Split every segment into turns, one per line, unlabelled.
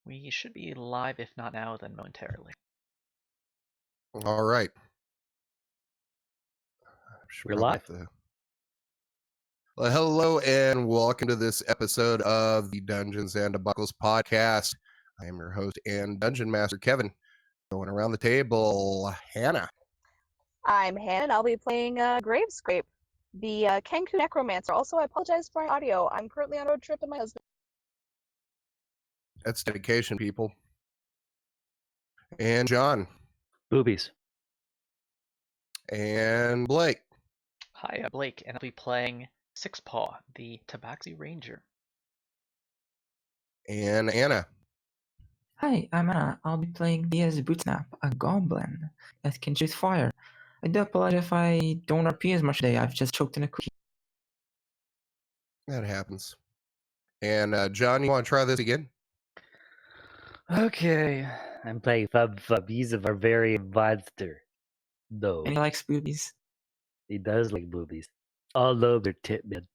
We should be live, if not now, then momentarily.
All right. Should
We're
probably
live.
have to. Well, hello and welcome to this episode of the Dungeons and Debuckles podcast. I am your host and dungeon master, Kevin. Going around the table, Hannah.
I'm Hannah, and I'll be playing Gravescrape, the Kenku Necromancer. Also, I apologize for my audio. I'm currently on a road trip with my husband.
That's dedication, people. And John.
Boobies.
And Blake.
Hi, I'm Blake, and I'll be playing Sixpaw, the Tabaxi Ranger.
And Anna.
Hi, I'm Anna. I'll be playing as Botsnap, a goblin that can shoot fire. I do apologize if I don't RP as much today. I've just choked in a cookie.
That happens. And John, you want to try this again?
Okay. I'm playing FumFum. He's a barbarian monster. No,
And he likes boobies.
he does like boobies. All over tit men.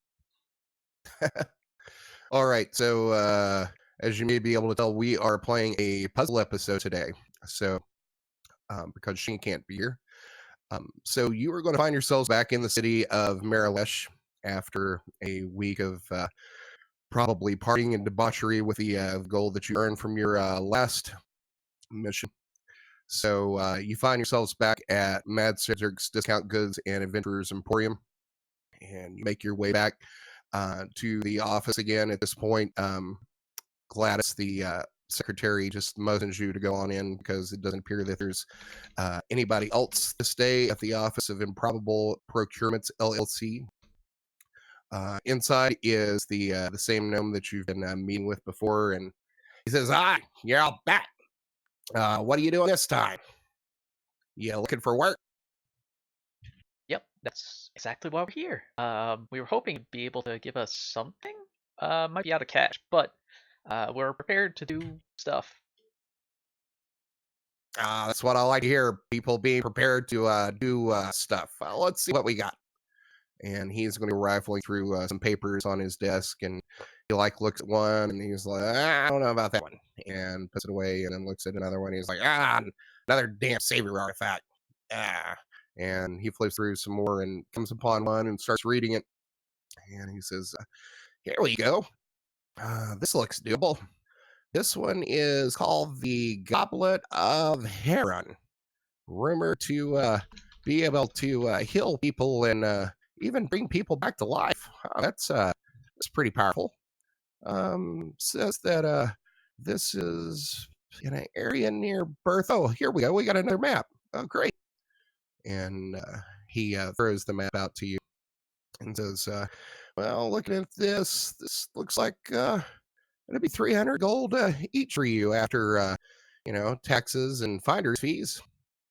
All right. So, as you may be able to tell, we are playing a puzzle episode today. So, because she can't be here. So you are going to find yourselves back in the city of Marilesh after a week of probably partying and debauchery with the gold that you earned from your last mission. So you find yourselves back at Mad Cedric's Discount Goods and Adventurers Emporium, and you make your way back to the office again. At this point, Gladys, the secretary, just motions you to go on in because it doesn't appear that there's anybody else this day at the office of Improbable Procurements LLC. Inside is the same gnome that you've been meeting with before, and he says, you're all back. What are you doing this time? You looking for work?
Yep, that's exactly why we're here. We were hoping you'd be able to give us something. Might be out of cash, but we're prepared to do stuff.
That's what I like to hear, people being prepared to do stuff. Let's see what we got. And he's going to go rifling through some papers on his desk, and he looks at one, and he's like, I don't know about that one, and puts it away, and then looks at another one. He's like, another damn savior artifact. And he flips through some more and comes upon one and starts reading it. And he says, here we go. This looks doable. This one is called the Goblet of Heron. Rumored to be able to heal people and even bring people back to life. That's pretty powerful. Says that this is in an area near Birth. Oh, here we go. We got another map. Oh, great. And he throws the map out to you and says, well, looking at this looks like it'd be 300 gold each for you after, taxes and finder's fees.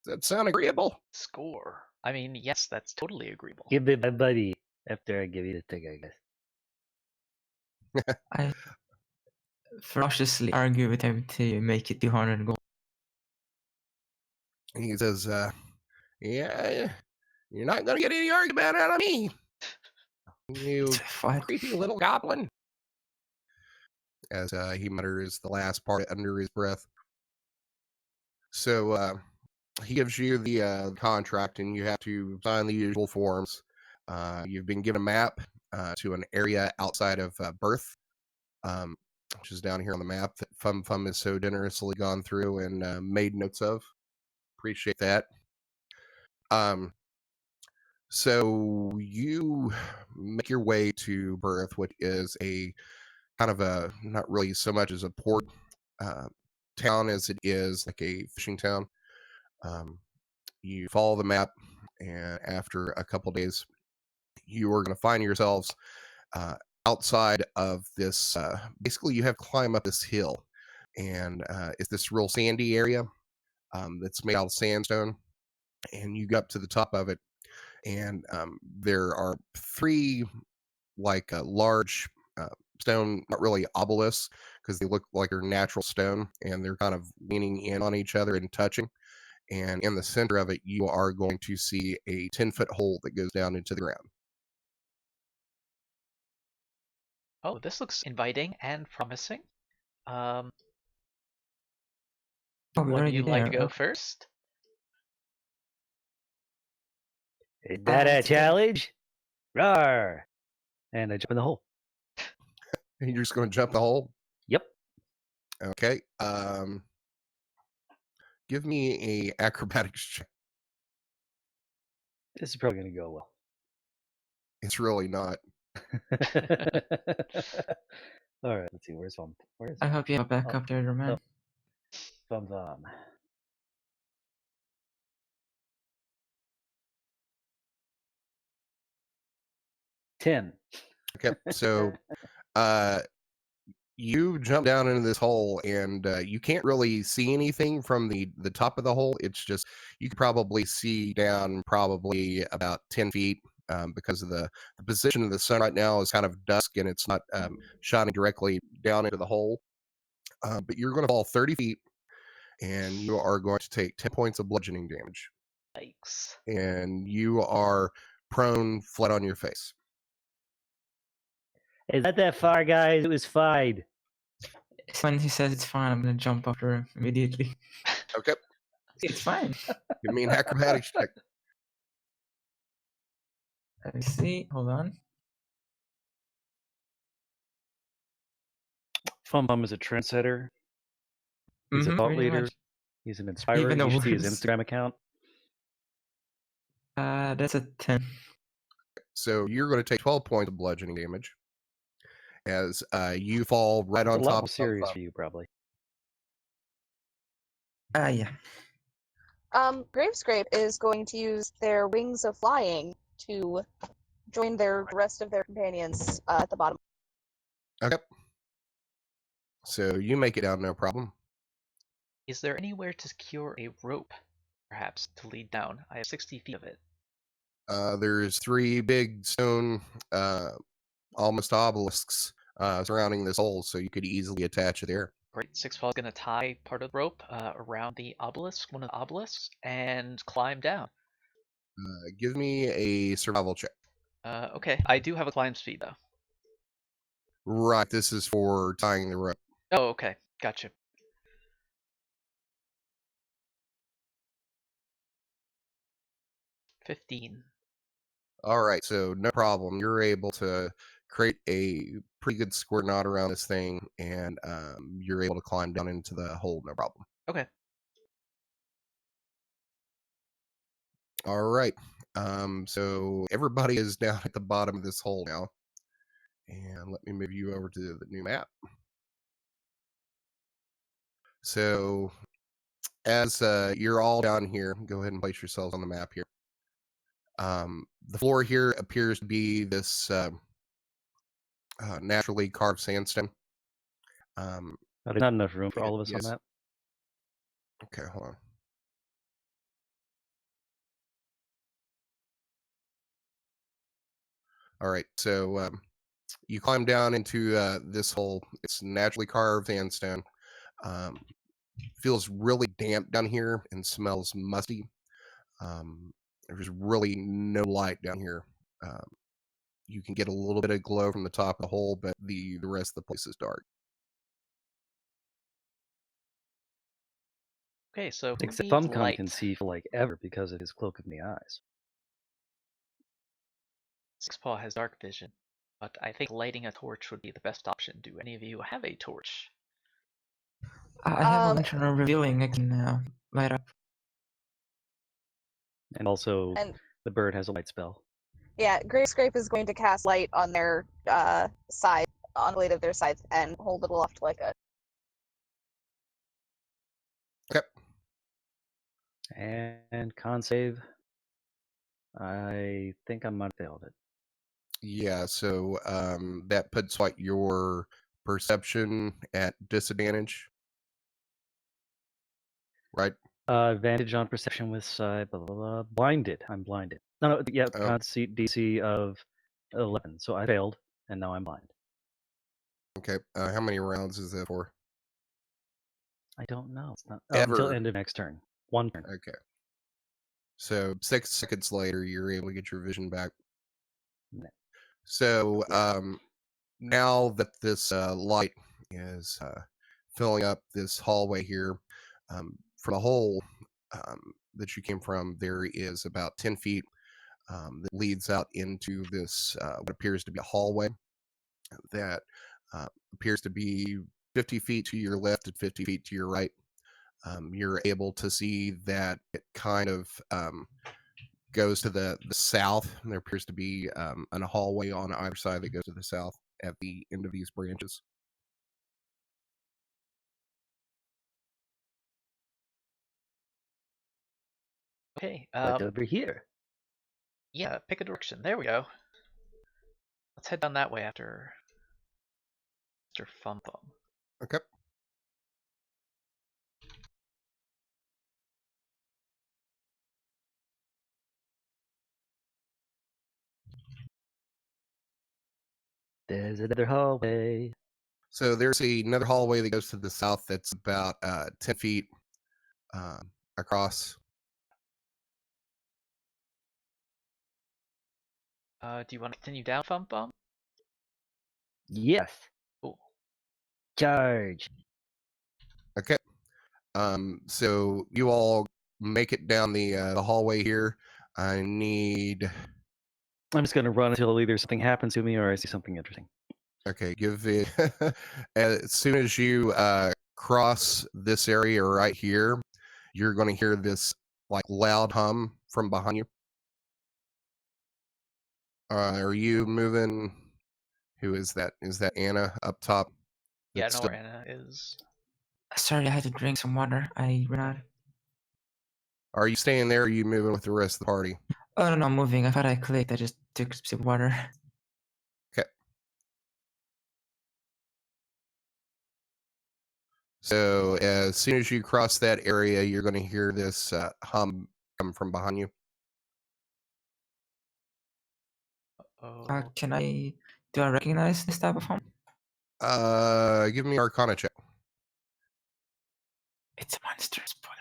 Does that sound agreeable?
Score. I mean, yes, that's totally agreeable.
Give me my money after I give you the thing, I guess.
I ferociously argue with him to make it 200 gold.
And he says, yeah, you're not going to get any argument out of me, you
What?
creepy little goblin. As he mutters the last part under his breath. So he gives you the contract, and you have to sign the usual forms. You've been given a map to an area outside of Birth, which is down here on the map that FumFum has so generously gone through and made notes of. Appreciate that. So you make your way to Birth, which is a kind of a, not really so much as a port town as it is like a fishing town. You follow the map, and after a couple days, you are going to find yourselves outside of this. Basically, you have to climb up this hill, and it's this real sandy area that's made out of sandstone. And you get up to the top of it, and there are three large stone, not really obelisks, because they look like they're natural stone, and they're kind of leaning in on each other and touching. And in the center of it, you are going to see a 10-foot hole that goes down into the ground.
Oh, this looks inviting and promising.
Oh, we're
Would
already
you like to
there.
go first?
Is that a
Let's do it.
challenge? Rawr! And I jump in the hole.
You're just going to jump the hole?
Yep.
Okay. Give me a acrobatics check.
This is probably going to go well.
It's really not.
All right, let's see. Where's Fum? Where is
I
it?
hope you have a backup there, your man.
FumFum. $10.
Okay. So you jump down into this hole and you can't really see anything from the top of the hole. It's just you could probably see down probably about 10 feet because of the position of the sun right now is kind of dusk and it's not shining directly down into the hole. But you're going to fall 30 feet and you are going to take 10 points of bludgeoning damage.
Yikes.
And you are prone flat on your face.
Is that far, guys? It was fine.
When he says it's fine, I'm gonna jump after him immediately.
Okay.
It's fine.
Give me an acrobatics check.
Let me see. Hold on.
FumFum is a trendsetter. He's a thought
pretty
leader.
much.
He's an inspirer.
Even the
You should see his
words.
Instagram account.
That's a 10.
So you're going to take 12 points of bludgeoning damage as you fall right
It's
on
a lot
top
more
of
serious
FumFum.
for you, probably.
Yeah.
Gravescrape is going to use their wings of flying to join the rest of their companions at the bottom.
Okay. So you make it down, no problem.
Is there anywhere to secure a rope, perhaps, to lead down? I have 60 feet of it.
There's 3 big stone, almost obelisks surrounding this hole, so you could easily attach it there.
Great. Sixpaw is going to tie part of the rope around the obelisk, one of the obelisks, and climb down.
Give me a survival check.
Okay, I do have a climb speed, though.
Right, this is for tying the rope.
Oh, okay. Gotcha. $15.
All right, so no problem. You're able to create a pretty good square knot around this thing, and you're able to climb down into the hole, no problem.
Okay.
All right. So everybody is down at the bottom of this hole now. And let me move you over to the new map. So as you're all down here, go ahead and place yourselves on the map here. The floor here appears to be this naturally carved sandstone.
There's not enough room for all of us
yes.
on that.
Okay, hold on. All right, so you climb down into this hole. It's naturally carved sandstone. Feels really damp down here and smells musty. There's really no light down here. You can get a little bit of glow from the top of the hole, but the rest of the place is dark.
Okay, so who
Except
needs
FumFum
light?
can see for like ever because of his cloak of the eyes.
Sixpaw has dark vision, but I think lighting a torch would be the best option. Do any of you have a torch?
I have a lantern revealing. I can light up.
And also,
And
the bird has a light spell.
yeah, Gravescrape is going to cast light on their side, on the blade of their scythe, and hold it aloft like a.
Okay.
And con save. I think I might have failed it.
Yeah, so that puts what your perception at disadvantage, right?
Advantage on perception with blah, blah, blah. Blinded. I'm blinded. No, yeah,
Oh.
con DC of 11. So I failed, and now I'm blind.
Okay. How many rounds is that for?
I don't know. It's not
Ever.
until end of next turn. One turn.
Okay. So 6 seconds later, you're able to get your vision back.
No.
So now that this light is filling up this hallway here, From the hole that you came from, there is about 10 feet that leads out into this what appears to be a hallway that appears to be 50 feet to your left and 50 feet to your right. You're able to see that it kind of goes to the south. There appears to be a hallway on either side that goes to the south at the end of these branches.
Okay.
What's over here?
Yeah, pick a direction. There we go. Let's head down that way after FumFum.
Okay.
There's another hallway.
So there's another hallway that goes to the south that's about 10 feet across.
Do you want to continue down, FumFum?
Yes.
Cool.
Charge.
Okay. So you all make it down the hallway here. I need.
I'm just gonna run until either something happens to me or I see something interesting.
Okay, give it. As soon as you cross this area right here, you're going to hear this like loud hum from behind you. Are you moving? Who is that? Is that Anna up top?
Yeah, I
That's
know
still-
where Anna is.
Sorry, I had to drink some water. I ran out.
Are you staying there? Or are you moving with the rest of the party?
Oh, no, I'm moving. I thought I clicked. I just took a sip of water.
Okay. So as soon as you cross that area, you're going to hear this hum come from behind you.
Oh,
Do I recognize this type of home?
Give me Arcana check.
It's a monster. Spoiler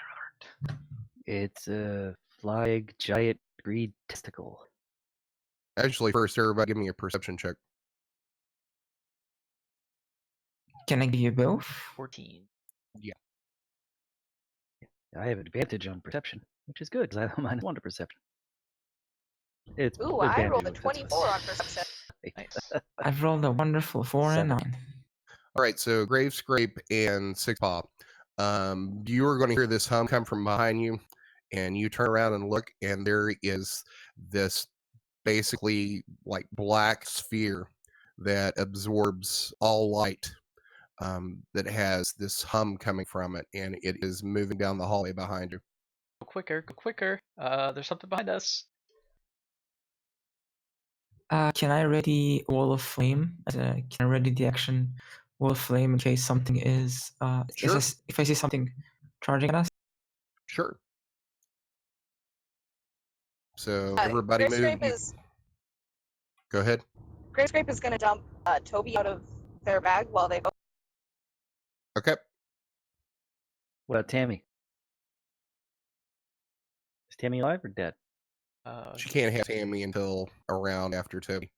alert.
It's a flying giant green testicle.
Actually, first, everybody, give me a perception check.
Can I give you both?
14.
I have advantage on perception, which is good because I have -1 to perception. It's
Ooh, I rolled a
advantage, that's
24 on perception.
Nice.
I've rolled a wonderful 4 and 9.
All right, so Grave Scrape and Six Paw, you are going to hear this hum come from behind you, and you turn around and look, and there is this basically like black sphere that absorbs all light that has this hum coming from it, and it is moving down the hallway behind you.
Go quicker, go quicker. There's something behind us.
Can I ready Wall of Flame? Can I ready the action Wall of Flame in case something is
Sure.
if I see something charging at us?
Sure. So
Uh,
everybody
Grave
move.
Scrape is
Go ahead.
Grave Scrape is gonna dump Toby out of their bag while they go.
Okay.
What about Tammy? Is Tammy alive or dead?
She can't have Tammy until around after Toby.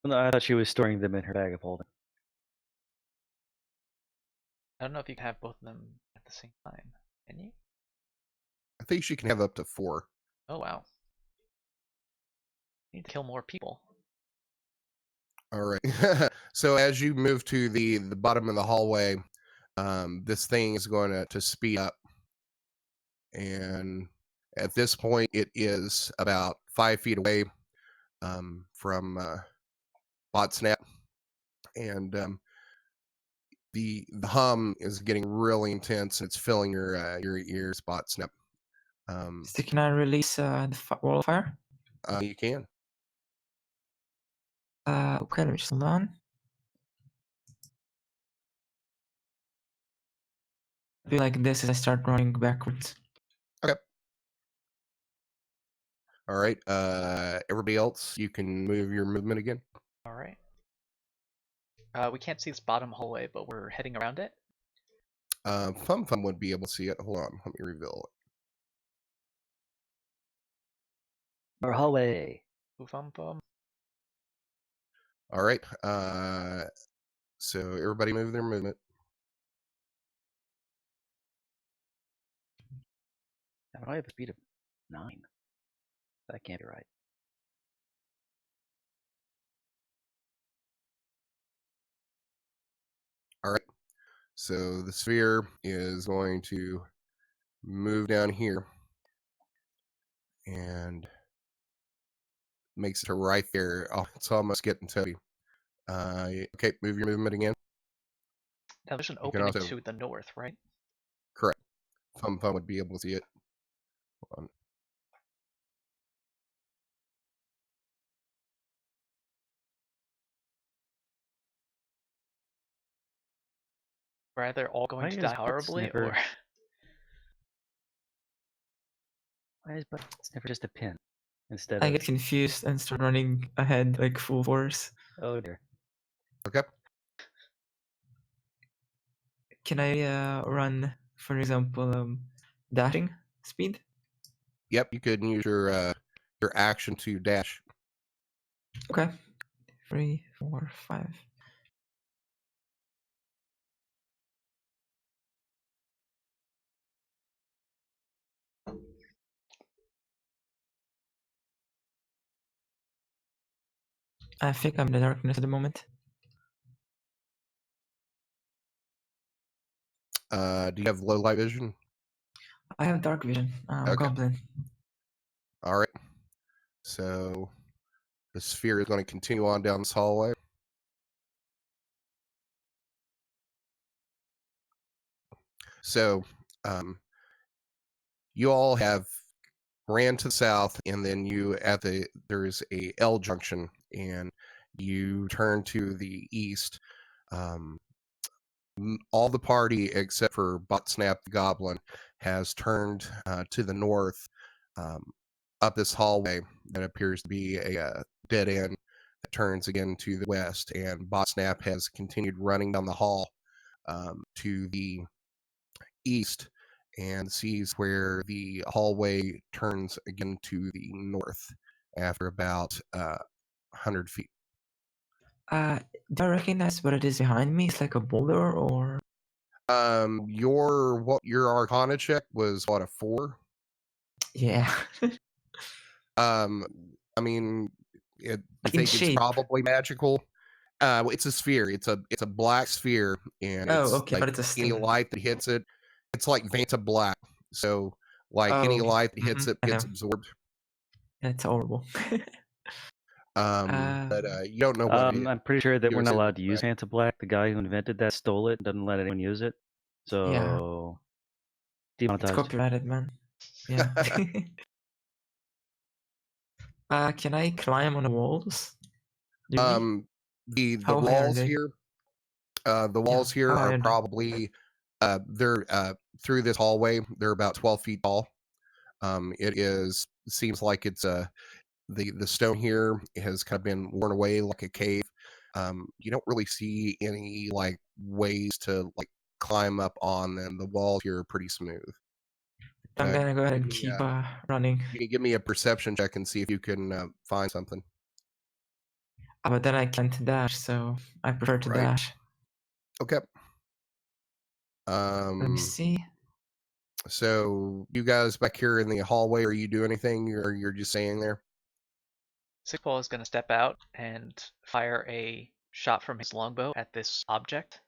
No, I thought she was storing them in her bag of holding.
I don't know if you can have both of them at the same time. Can you?
I think she can have up to 4.
Oh, wow. Need to kill more people.
All right. So as you move to the bottom of the hallway, this thing is going to speed up, and at this point, it is about 5 feet away from Botsnap, and the hum is getting really intense, and it's filling your ears, Botsnap.
So can I release the Wall of Fire?
You can.
Okay, let me just hold on. Be like this as I start running backwards.
All right. Everybody else, you can move your movement again.
All right. We can't see this bottom hallway, but we're heading around it.
FumFum would be able to see it. Hold on, let me reveal it.
Our hallway.
FumFum.
All right. So everybody move their movement.
How do I have a speed of 9? That can't be right.
All right. So the sphere is going to move down here and makes it to right there. Oh, it's almost getting to you. Okay, move your movement again.
Now there's an
You can
opening
also
to the north, right?
correct. FumFum would be able to see it. Hold on.
Or are they all going
Why
to
is
die horribly,
Botsnapper-
or
Why is Botsnapper just a pin instead
I
of?
get confused and start running ahead like full force.
Oh dear.
Okay.
Can I run, for example, dashing speed?
Yep, you could use your action to dash.
Okay. 3, 4, 5. I think I'm in the darkness at the moment.
Do you have low light vision?
I have dark vision.
Okay.
Goblin.
All right. So the sphere is going to continue on down this hallway. So you all have ran to the south, and then there's a L junction, and you turn to the east. All the party except for Botsnap the Goblin has turned to the north up this hallway that appears to be a dead end that turns again to the west, and Botsnap has continued running down the hall to the east and sees where the hallway turns again to the north after about 100 feet.
Do I recognize what it is behind me? It's like a boulder or...
Your Arcana check was what, a 4?
Yeah.
I mean, you
In
think it's
shape.
probably magical. It's a sphere. It's a black sphere, and
Oh,
it's
okay,
like
but it's a
any
stone.
light that hits it, it's like Vanta black. So like
Oh,
any
okay.
light that hits it
I
gets
know.
absorbed.
That's horrible.
But you don't know what it is.
I'm pretty sure that
You
we're not
assume
allowed
it's
to use
red.
Vanta Black. The guy who invented that stole it, doesn't let anyone use it. So
It's
demonetized.
copyrighted, man. Yeah. Can I climb on the walls? Do we?
The
How high are
walls
they?
here, the walls here
how high
are
are they?
probably they're through this hallway. They're about 12 feet tall. Seems like it's the stone here has kind of been worn away like a cave. You don't really see any like ways to like climb up on them. The walls here are pretty smooth.
I'm gonna go ahead and
Give me,
keep running.
you can give me a perception check and see if you can find something.
But then I can't dash, so I prefer to
Right.
dash.
Okay.
Let me see.
So you guys back here in the hallway, are you doing anything, or you're just staying there?
Sickball is going to step out and fire a shot from his longbow at this object.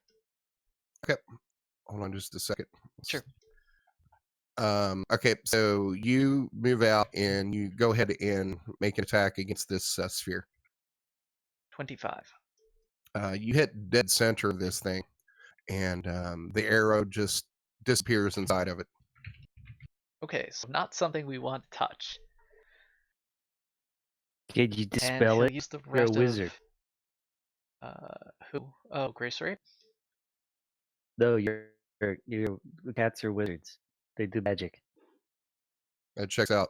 Okay. Hold on just a second.
Sure.
Okay, so you move out and you go ahead and make an attack against this sphere.
25.
You hit dead center of this thing, and the arrow just disappears inside of it.
Okay, so not something we want to touch.
Did you
And
dispel
he'll
it?
use the
You're a
rest
wizard.
of who? Oh, Grace Rate.
No, your cats are wizards. They do magic.
That checks out.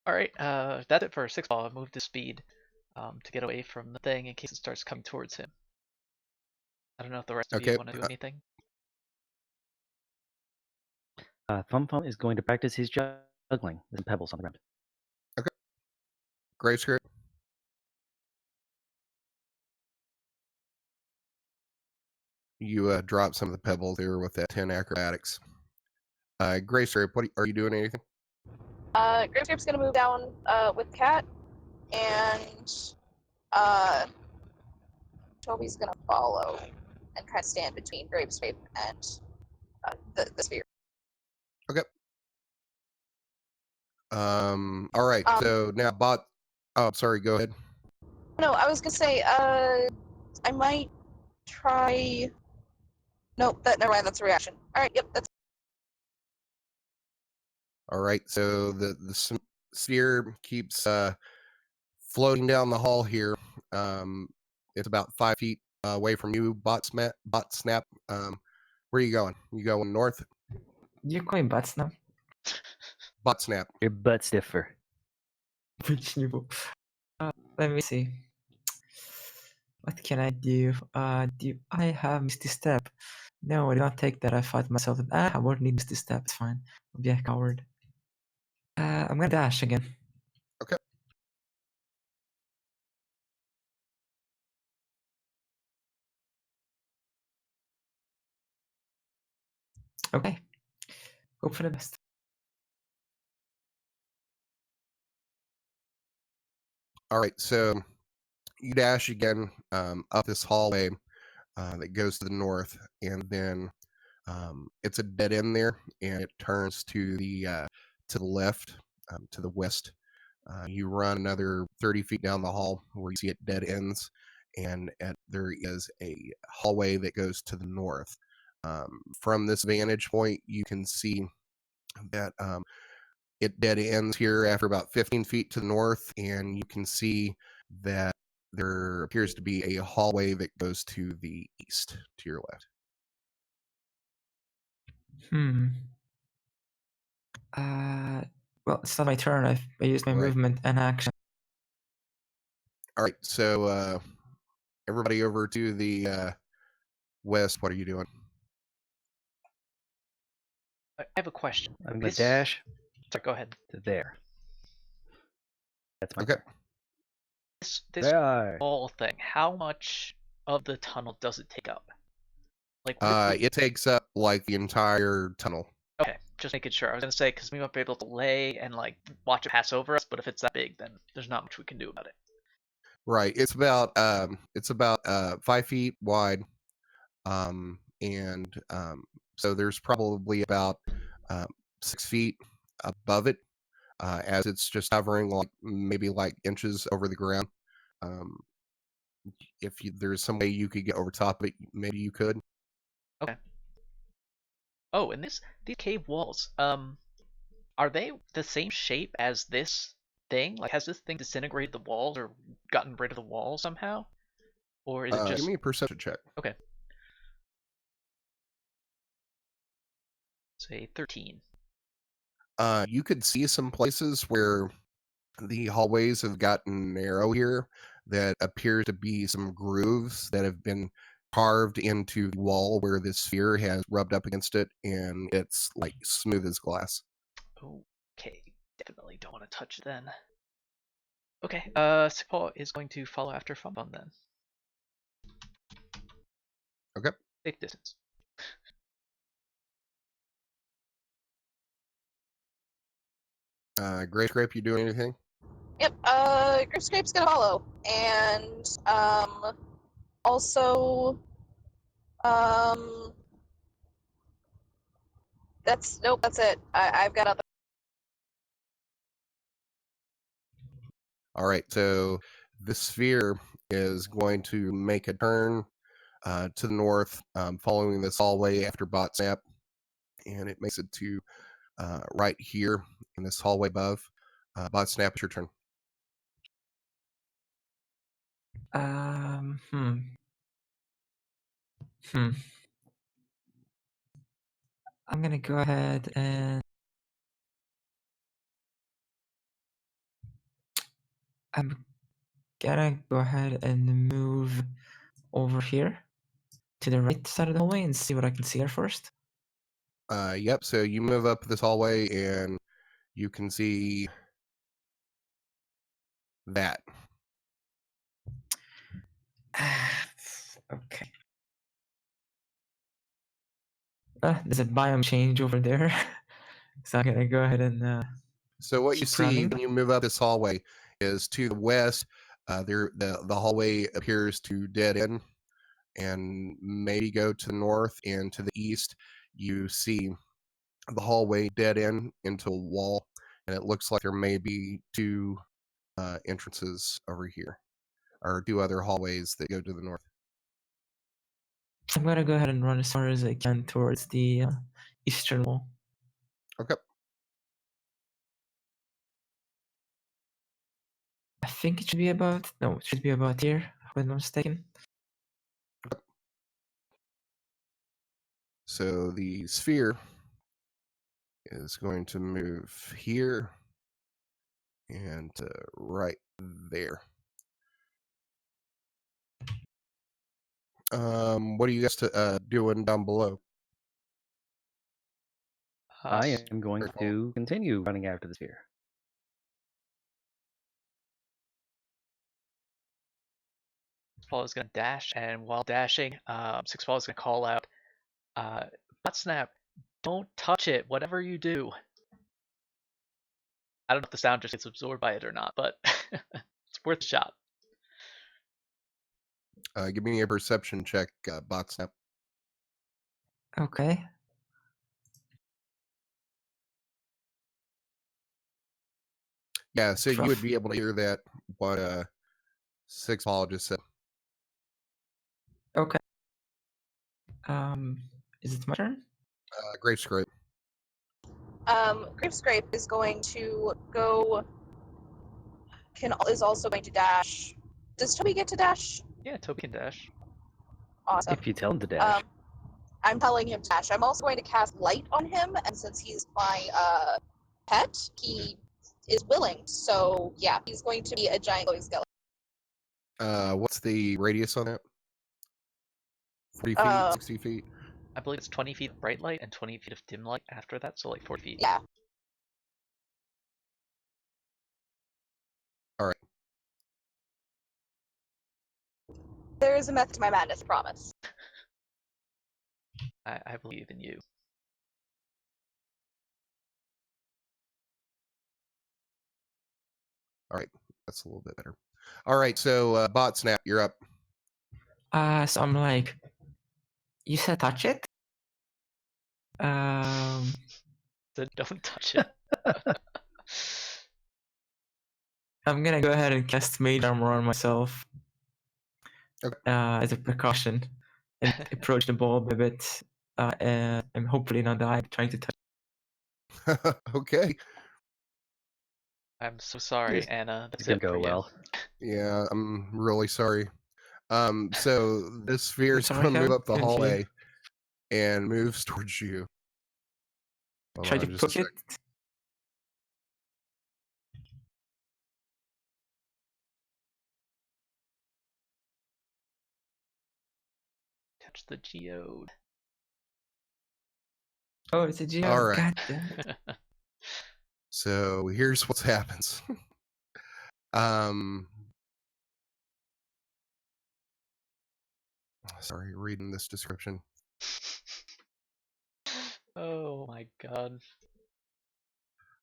All right, that's it for Sixball. I moved his speed to get away from the thing in case it starts coming towards him. I don't know if the rest of
Okay.
you want to do anything.
FumFum is going to practice his juggling with some pebbles on the ground.
Great script. You drop some of the pebbles there with that 10 acrobatics. Grayscape, are you doing anything?
Gravescape's gonna move down with Cat, and Toby's gonna follow and kind of stand between Gravescape and the sphere.
Okay. All right. So now Oh, sorry. Go ahead.
No, I was gonna say I might try. Nope, never mind. That's a reaction. All right. Yep. That's.
All right. So the sphere keeps floating down the hall here. It's about 5 feet away from you, Botsnap. Where are you going? You going north?
You call me Botsnap?
Botsnap.
Your butt stiffer.
Which niveau? Let me see. What can I do? Do I have Misty Step? No, I did not take that. I thought myself that I won't need Misty Step. It's fine. I'll be a coward. I'm gonna dash again.
Okay.
Okay. Hope for the best.
All right. So you dash again up this hallway that goes to the north, and then it's a dead end there, and it turns to the left, to the west. You run another 30 feet down the hall where you see it dead ends, and there is a hallway that goes to the north. From this vantage point, you can see that it dead ends here after about 15 feet to the north, and you can see that there appears to be a hallway that goes to the east, to your left.
Well, it's not my turn. I used my
Right.
movement and action.
All right, so everybody over to the west. What are you doing?
I have a question.
I'm gonna dash
Sorry, go ahead.
to there. That's my
Okay.
turn.
This
There.
whole thing. How much of the tunnel does it take up? Like,
It takes up like the entire tunnel.
okay, just making sure. I was gonna say because we might be able to lay and like watch it pass over us, but if it's that big, then there's not much we can do about it.
Right. It's about 5 feet wide, and so there's probably about 6 feet above it, as it's just hovering like maybe like inches over the ground. If there's some way you could get over top of it, maybe you could.
Okay. Oh, and these cave walls, are they the same shape as this thing? Like, has this thing disintegrated the walls or gotten rid of the walls somehow? Or is it just...
Give me a perception check.
Okay. Say 13.
You could see some places where the hallways have gotten narrow here that appear to be some grooves that have been carved into the wall where this sphere has rubbed up against it, and it's like smooth as glass.
Okay, definitely don't want to touch it then. Okay, Sipo is going to follow after FumFum then.
Okay.
Safe distance.
Grayscape, you doing anything?
Yep. Gravescape's gonna follow, and also that's it. I've got other.
All right, so the sphere is going to make a turn to the north, following this hallway after Botsnap, and it makes it to right here in this hallway above. Botsnap, it's your turn.
I'm gonna go ahead and I'm gonna go ahead and move over here to the right side of the hallway and see what I can see there first.
Yep, so you move up this hallway and you can see that.
Okay. There's a biome change over there. So I'm gonna go ahead and
So what you
keep
see
running.
when you move up this hallway is to the west. The hallway appears to dead end, and maybe go to the north and to the east. You see the hallway dead end into a wall, and it looks like there may be two entrances over here, or two other hallways that go to the north.
I'm gonna go ahead and run as far as I can towards the eastern wall.
Okay.
I think it should be about it should be about here, if I'm not mistaken.
So the sphere is going to move here and right there. What are you guys doing down below?
I am going
Very cool.
to continue running after the sphere.
Paul is going to dash, and while dashing, Six Paul is going to call out, Botsnap, don't touch it, whatever you do. I don't know if the sound just gets absorbed by it or not, but it's worth a shot.
Give me a perception check, Botsnap.
Okay.
Yeah, so you would
Rough.
be able to hear that what Six Paul just said.
Okay. Is it my turn?
Grape scrape.
Grape Scrape is going to go. Is also going to dash. Does Toby get to dash?
Yeah, Toby can dash.
Awesome.
If you tell him to dash.
I'm telling him to dash. I'm also going to cast light on him, and since he's my pet, he is willing. So yeah, he's going to be a giant glowing skeleton.
What's the radius on that? 40 feet, 60 feet?
I believe it's 20 feet of bright light and 20 feet of dim light after that, so like 40 feet.
Yeah.
All right.
There is a method to my madness, I promise.
I believe in you.
All right. That's a little bit better. All right. So, Botsnap, you're up.
So I'm like, you said touch it?
So don't touch it.
I'm gonna go ahead and cast Mage Armor on myself.
Okay.
As a precaution, and approach the ball a bit, and hopefully not die trying to touch.
Okay.
I'm so sorry,
Yes,
Anna. That's
It's gonna
it for
go
you.
well.
Yeah, I'm really sorry. So this sphere is
Sorry,
going to move
Heron,
up the
couldn't hear.
hallway and moves towards you. Hold
Try
on
to
just a
poke it.
sec.
Touch the geode.
Oh, it's a geode.
All right.
God damn it.
So here's what happens. Sorry, reading this description.
Oh my god.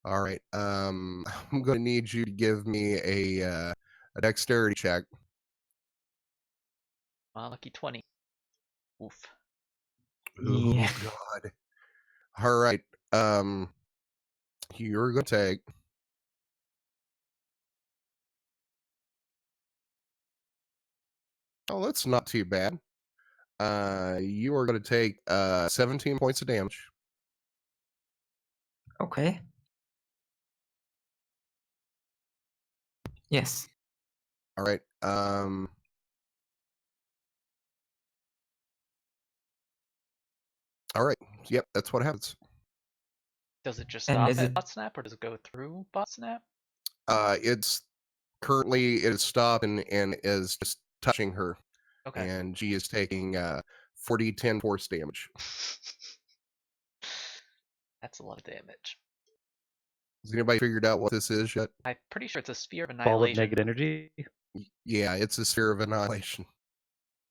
All right. I'm going to need you to give me a dexterity check.
Lucky 20. Oof.
Yeah.
Oh God. All right. You're going to take. Oh, that's not too bad. You are going to take 17 points of damage.
Okay. Yes.
All right. All right. Yep, that's what happens.
Does it just
And
stop
is
at
it-
Botsnap, or does it go through Botsnap?
It's currently it is stopped and is just touching her,
Okay.
and she is taking 40-10 force damage.
That's a lot of damage.
Has anybody figured out what this is yet?
I'm pretty sure it's a sphere of
Ball of
annihilation.
negative energy.
Yeah, it's a sphere of annihilation.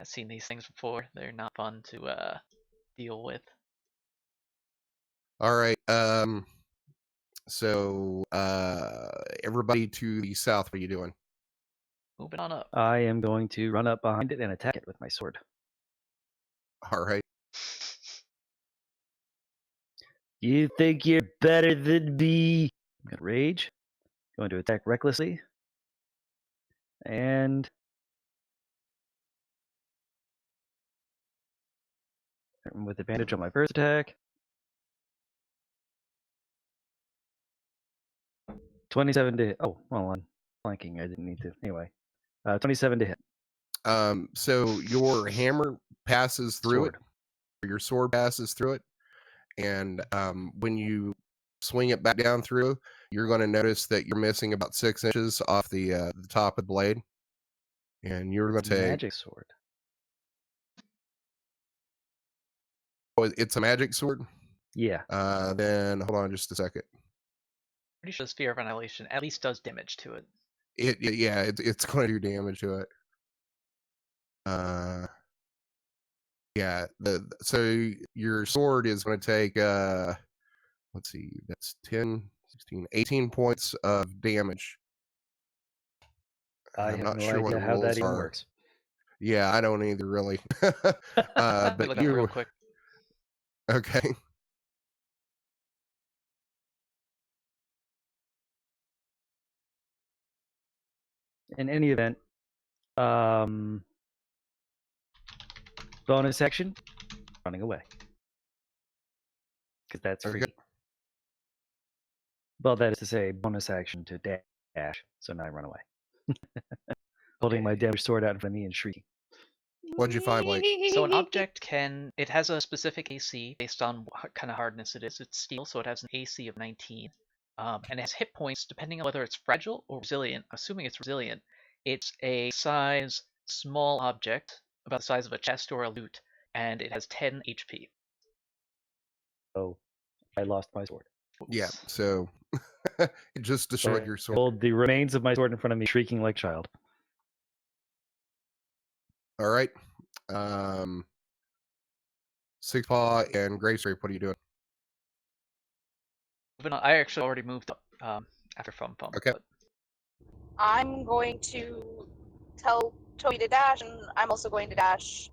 I've seen these things before. They're not fun to deal with.
All right. So everybody to the south, what are you doing?
Moving on up.
I am going to run up behind it and attack it with my sword.
All right.
You think you're better than me? I'm gonna rage. Going to attack recklessly. And with advantage on my first attack. 27 to hit. Oh, well, I'm flanking. I didn't need to. Anyway, 27 to hit.
So your hammer passes through
Sword.
it, or your sword passes through it, and when you swing it back down through, you're going to notice that you're missing about 6 inches off the top of the blade, and you're going
It's
to
a
take.
magic sword.
Oh, it's a magic sword.
Yeah.
Then hold on just a second.
Pretty sure the Sphere of Annihilation at least does damage to it.
It's going to do damage to it. Yeah. So your sword is going to take let's see, that's 10, 16, 18 points of damage.
I
I'm
have
not
no
sure what
idea
the
how that
rules
even
are.
works.
Yeah, I don't either really.
Let me
But
look up real quick.
okay.
In any event, bonus action, running away. Because that's free.
Okay.
Well, that is to say, bonus action to dash. So now I run away. Holding my damaged sword out in front of me and shrieking.
What'd you find, Blake?
So an object it has a specific AC based on what kind of hardness it is. It's steel, so it has an AC of 19. And it has hit points depending on whether it's fragile or resilient. Assuming it's resilient, it's a small object, about the size of a chest or a lute, and it has 10 HP.
Oh, I lost my sword.
Yeah,
Oops.
so it just destroyed
So
your
I
sword.
hold the remains of my sword in front of me, shrieking like a child.
All right. Six Paw and Grave Scrape, what are you doing?
Moving on, I actually already moved up after FumFum.
Okay.
But
I'm going to tell Toby to dash, and I'm also going to dash,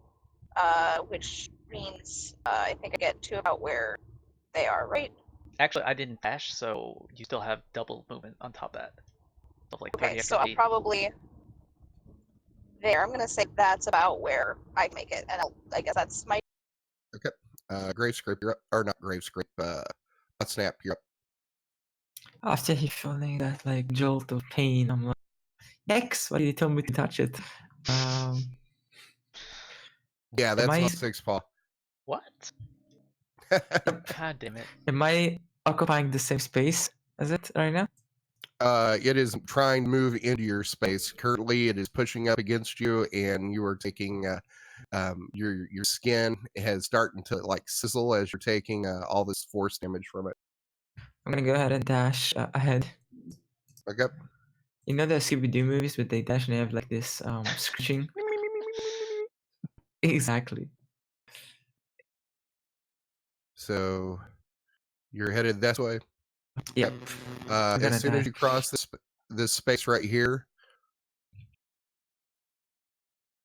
which means I think I get to about where they are, right?
actually, I didn't dash, so you still have double movement on top of that. So like 30
Okay,
extra
so I'm
feet.
probably there. I'm gonna say that's about where I make it, and I guess that's my.
Grave Scrape, you're up. Or not Grave Scrape, Botsnap, you're up.
After he feeling that like jolt of pain, I'm like, X, why did you tell me to touch it?
Yeah, that's
I-
not Six Paw.
What? God damn it.
Am I occupying the same space as it right now?
It is trying to move into your space. Currently, it is pushing up against you, and you are taking your skin has starting to like sizzle as you're taking all this force damage from it.
I'm gonna go ahead and dash ahead.
Okay.
You know the Scooby-Doo movies where they dash and they have like this screeching? Exactly.
So you're headed this way.
Yep. I'm gonna
As soon as you
dash.
cross this space right here,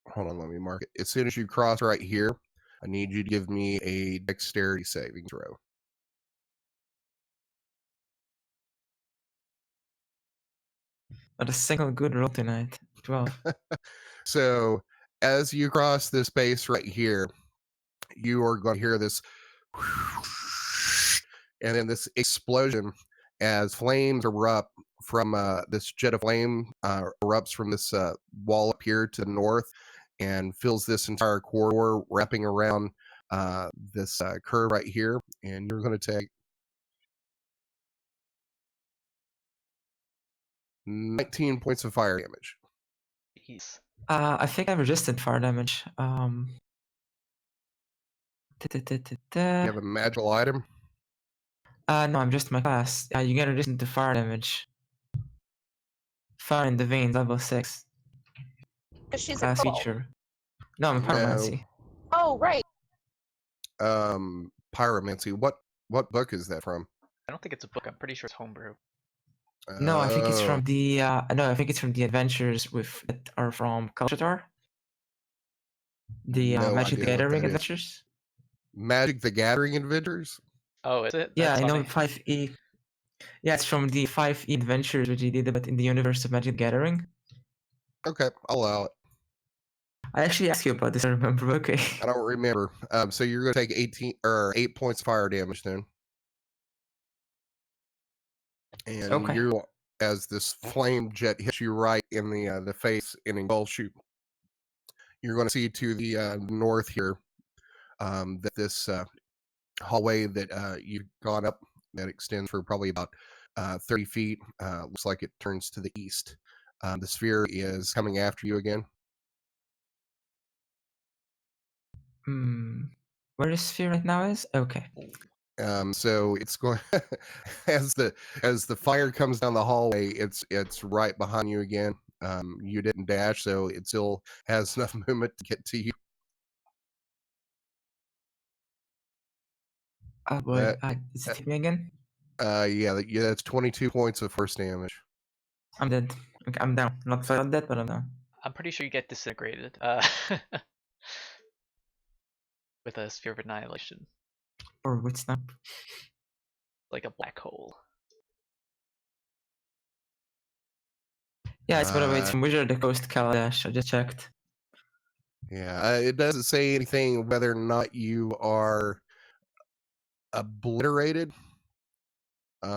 hold on, let me mark it. As soon as you cross right here, I need you to give me a dexterity saving throw.
Not a single good roll tonight. 12.
So as you cross this space right here, you are going to hear this and then this explosion as flames erupt from this jet of flame erupts from this wall up here to the north and fills this entire corridor, wrapping around this curve right here. And you're going to take 19 points of fire damage.
Jeez.
I think I resisted fire damage.
You have a magical item.
No, I'm just my class. You get resistant to fire damage. Fire in the veins, level 6.
Because she's a
Class
kobold.
feature. No, I'm
No.
pyromancy.
Oh, right.
Pyromancy. What book is that from?
I don't think it's a book. I'm pretty sure it's homebrew.
No, I think it's
Oh,
from the no, I think it's from the adventures with that are from Culture. The
no
Magic the
idea what
Gathering
that is.
adventures.
Magic the Gathering Adventures?
Oh, is it?
Yeah,
That's
I know
funny.
5e. Yeah, it's from the 5e adventures which he did, but in the universe of Magic the Gathering.
Okay, I'll allow it.
I actually asked you about this. I remember. Okay.
I don't remember. So you're going to take 18 or 8 points fire damage then. And
Okay.
you, as this flame jet hits you right in the face and engulfs you, you're going to see to the north here that this hallway that you've gone up that extends for probably about 30 feet looks like it turns to the east. The sphere is coming after you again.
Where the sphere right now is? Okay.
So it's going as the fire comes down the hallway, it's right behind you again. You didn't dash, so it still has enough movement to get to you.
Oh boy.
That
Is it hit me again?
yeah, that's 22 points of force damage.
I'm dead. Okay, I'm down. Not felt dead, but I'm down.
I'm pretty sure you get disintegrated with a sphere of annihilation,
Or Botsnap.
like a black hole.
Yeah, it's by the way, it's from Wizard of the Coast, Kaladesh. I just checked.
Yeah, it doesn't say anything whether or not you are obliterated.
Okay,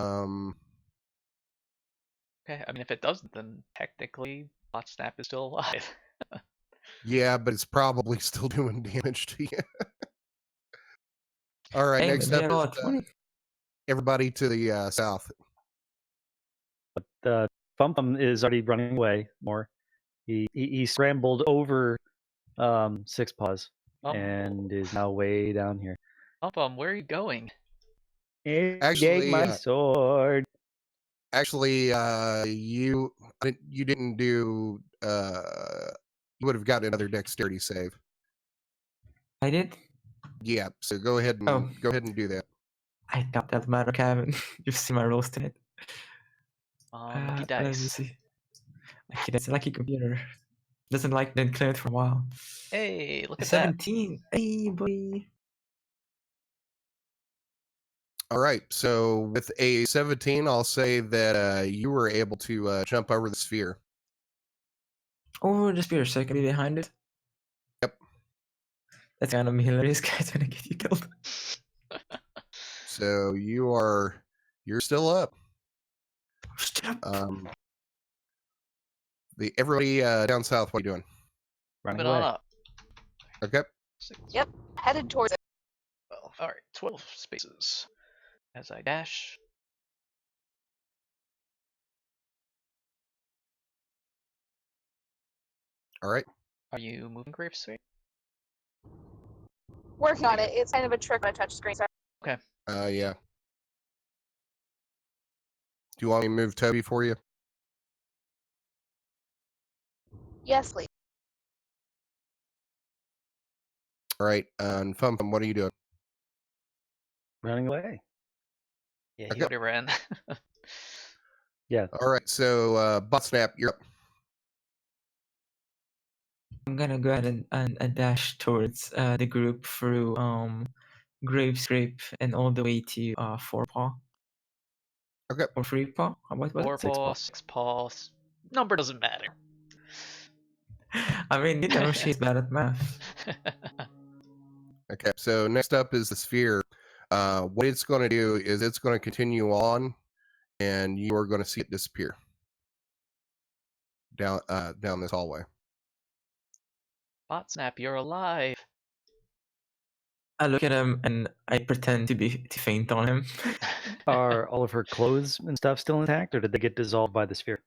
I mean, if it doesn't, then technically Botsnap is still alive.
Yeah, but it's probably still doing damage to you. All right,
Hey,
next
maybe I
up
roll
is
a 20.
everybody to the south.
But FumFum is already running away more. He scrambled over Six Paws and is now way down here.
FumFum, where are you going?
He gave
Actually,
my sword.
Actually, you didn't do. You would have gotten another dexterity save.
I did?
Yeah, so go ahead and do that.
I doubt that matter, Kevin. You've seen my rolls tonight.
Lucky
Let me
dice.
see. Okay, that's a lucky computer. Doesn't like didn't clear it for a while.
Hey, look at
17. Hey, boy.
All right, so with a 17, I'll say that you were able to jump over the sphere.
Over the spear, so I can be behind it.
Yep.
That's kind of hilarious, guys, when I get you killed.
So you're still up.
Stop.
Everybody down south, what are you doing?
Running
Moving on
away.
up.
Okay.
6,
Yep, headed towards it.
12. All right, 12 spaces. As I dash.
All right.
Are you moving, Gravesphere?
Working on it. It's kind of a trick on a touch screen. So
Okay.
Yeah. Do you want me to move Toby for you?
yes, please.
All right. And FumFum, what are you doing?
Running away.
Yeah,
Okay.
he already ran.
Yeah.
All right. So Botsnap, you're up.
I'm gonna go ahead and dash towards the group through Grave Scrape and all the way to 4-paw.
Okay.
Or 3-paw? What was
4
it? 6-paw.
paw, 6 paw. Number doesn't matter.
I mean, you know, she's bad at math.
Okay, so next up is the sphere. What it's going to do is it's going to continue on, and you are going to see it disappear down this hallway.
Botsnap, you're alive.
I look at him and I pretend to faint on him.
Are all of her clothes and stuff still intact, or did they get dissolved by the sphere?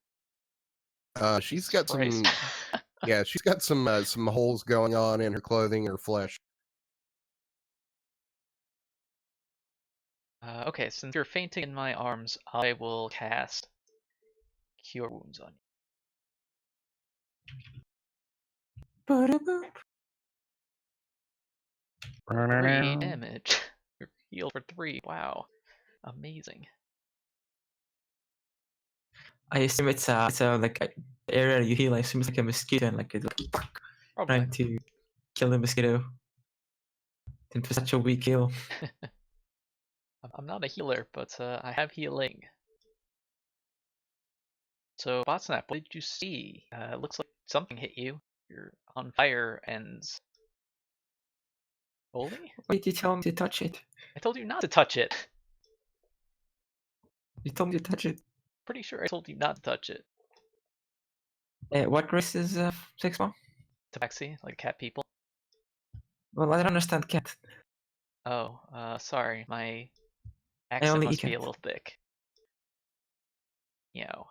She's got
Christ.
some, yeah, she's got some holes going on in her clothing, her flesh.
Okay, since you're fainting in my arms, I will cast Cure Wounds on you.
Ba-da-boop.
3 damage. You're healed for 3. Wow. Amazing.
I assume it's like the area you heal. I assume it's like a mosquito and like it's like
Probably.
trying to kill the mosquito. It was such a weak heal.
I'm not a healer, but I have healing. So, Botsnap, what did you see? It looks like something hit you. You're on fire and holy?
Why did you tell me to touch it?
I told you not to touch it.
You told me to touch it.
Pretty sure I told you not to touch it.
What race is Six Paw?
Tabaxi, like cat people.
Well, I don't understand cat.
Oh, sorry, my
I
accent
only
must
eat
be a
cat.
little thick. Meow.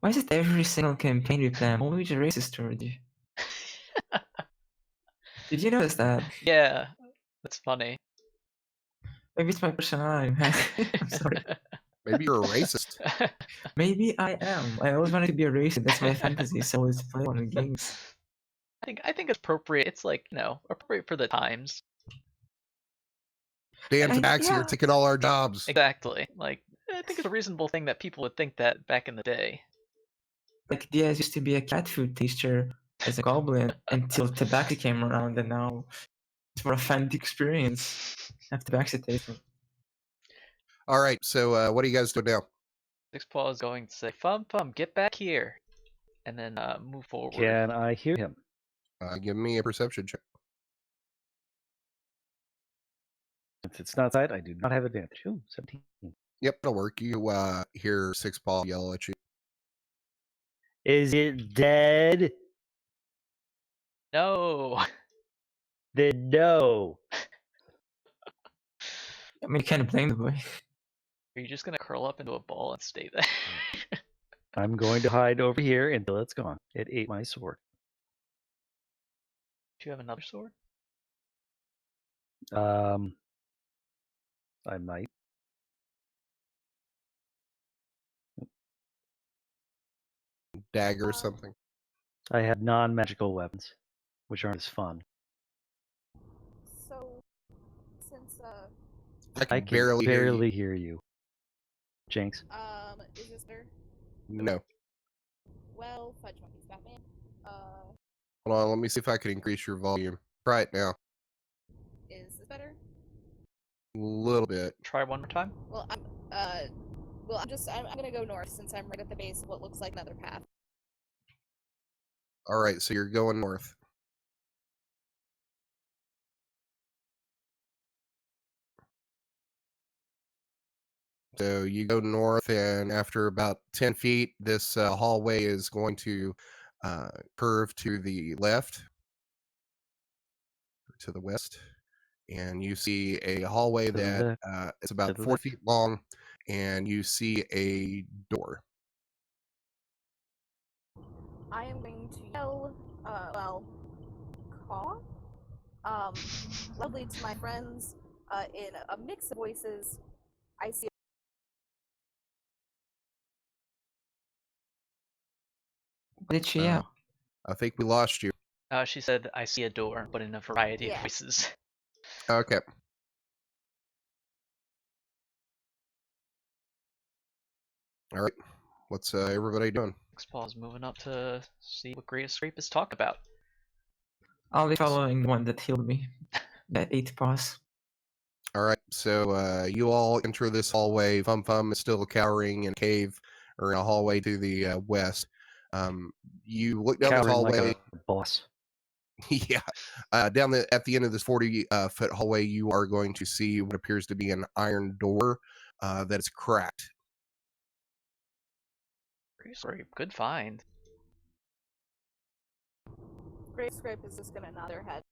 Why is it every single campaign we play I'm always racist toward you? Did you notice that?
Yeah, that's funny.
Maybe it's my personality, man. I'm sorry.
Maybe you're a racist.
Maybe I am. I always wanted to be a racist. That's my fantasy, so I always play one in games.
I think it's appropriate. It's like, appropriate for the times.
Damn Tabaxi,
yeah.
you're taking all our jobs.
Exactly. Like, I think it's a reasonable thing that people would think that back in the day.
Like Diaz used to be a cat food taster as a goblin until Tabaxi came around, and now it's more a fan experience. Have Tabaxi tasting.
All right, so what are you guys doing now?
Six Paw is going to say, FumFum, get back here. And then move forward.
Can I hear him?
Give me a perception check.
Since it's not outside, I do not have advantage. Ooh, 17.
Yep, it'll work. You hear Six Paw yell at you.
Is it dead?
No.
Then no.
I mean, you can't blame the boy.
Are you just going to curl up into a ball and stay there?
I'm going to hide over here until it's gone. It ate my sword.
Do you have another sword?
I might.
Dagger or something.
I have non-magical weapons, which aren't as fun.
So, since
I can barely
hear you. Jinx.
is this better?
No.
Well, fudge monkeys, Batman.
Hold on, let me see if I can increase your volume. Try it now.
Is this better?
A little bit.
Try one more time.
Well, I'm gonna go north since I'm right at the base of what looks like another path.
All right, so you're going north. So you go north, and after about 10 feet, this hallway is going to curve to the left, to the west, and you see a hallway
To the
that
left,
is about
the
4
left.
feet long, and you see a door.
I am going to yell, call, loudly to my friends, in a mix of voices. I see.
What did she yell?
I think we lost you.
She said, I see a door, but in a variety of voices.
Okay. All right. What's everybody doing?
Six Paw is moving up to see what Great Escape is talking about.
I'll be following the one that healed me. That 8 paws.
All right, so you all enter this hallway. FumFum is still cowering in a cave or in a hallway to the west. You look down this
Cowering
hallway.
like a boss.
Yeah, at the end of this 40-foot hallway, you are going to see what appears to be an iron door that is cracked.
Great Escape, good find.
Great Scrape is just gonna nod their head.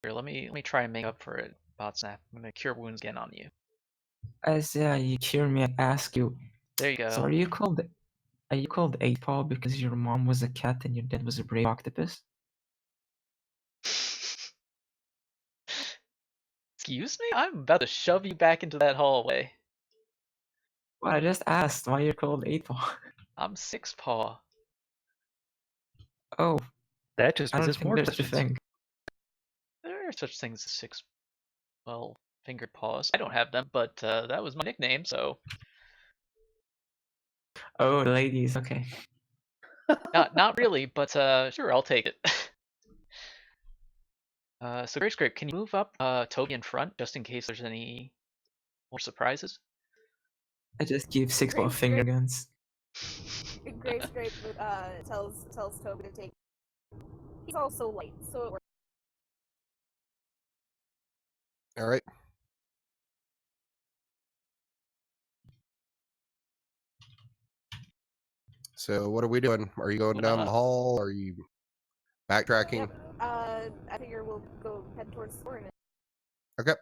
Here, let me try and make up for it, Botsnap. I'm gonna cure wounds again on you.
As you cure me, I ask you.
There you go.
So are you called 8 paw because your mom was a cat and your dad was a brave octopus?
Excuse me? I'm about to shove you back into that hallway.
Well, I just asked why you're called 8 paw.
I'm Six Paw.
Oh,
That just
I don't
raises
think
more
there's such a
questions.
thing.
There are such things as Six Well, fingered paws. I don't have them, but that was my nickname, so.
Oh, ladies. Okay.
Not really, but sure, I'll take it. So Grace Grape, can you move up Toby in front just in case there's any more surprises?
I just give 6
Great,
more finger
great.
guns.
Grace Grape tells Toby to take. He's also light, so it works.
All right. So what are we doing? Are you going down the hall? Are you backtracking?
Yep. I figure we'll go head towards the store.
Okay.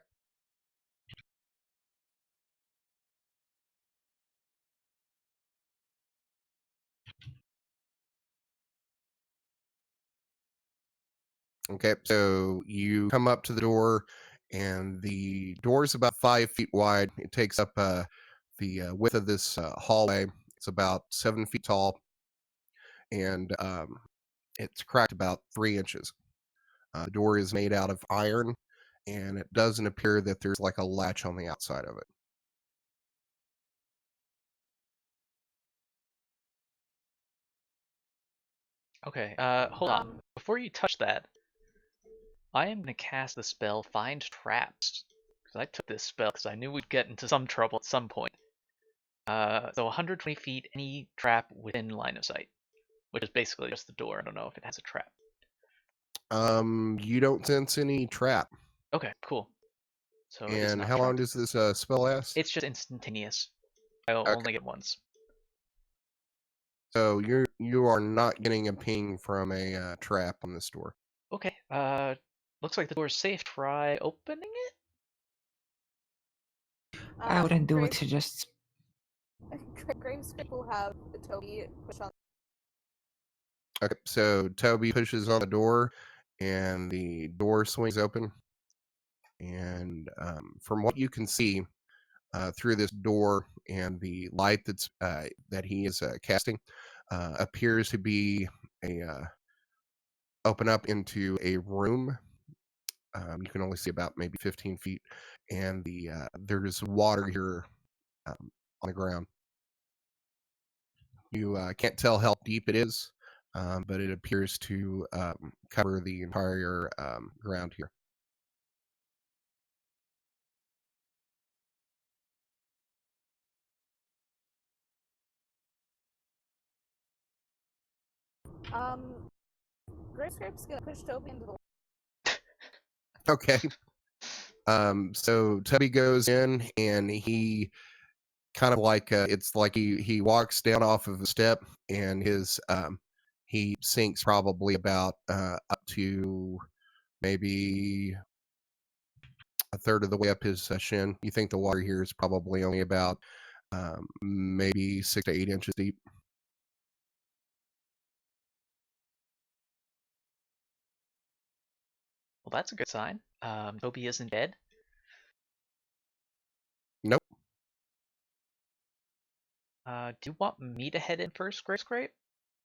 Okay, so you come up to the door, and the door is about 5 feet wide. It takes up the width of this hallway. It's about 7 feet tall, and it's cracked about 3 inches. The door is made out of iron, and it doesn't appear that there's like a latch on the outside of it.
Okay, hold on. Before you touch that, I am going to cast the spell Find Traps. Because I took this spell because I knew we'd get into some trouble at some point. So 120 feet, any trap within line of sight. Which is basically just the door. I don't know if it has a trap.
You don't sense any trap.
Okay, cool. So it is
And
not
how long
trapped.
does this spell last?
It's just instantaneous. I'll
Okay.
only get once.
So you are not getting a ping from a trap on this door.
Okay, looks like the door is safe. Try opening it?
I wouldn't do it
Grace,
to just.
Grace Grape will have Toby push on.
Okay, so Toby pushes on the door, and the door swings open. And from what you can see through this door, and the light that he is casting appears to be a open up into a room. You can only see about maybe 15 feet, and there's water here on the ground. You can't tell how deep it is, but it appears to cover the entire ground here.
Grace Grape's gonna push Toby into the.
Okay. So Tubby goes in, and he kind of like it's like he walks down off of a step, and his he sinks probably about up to maybe a third of the way up his shin. You think the water here is probably only about maybe 6 to 8 inches deep.
Well, that's a good sign. Toby isn't dead.
Nope.
Do you want me to head in first, Grace Grape?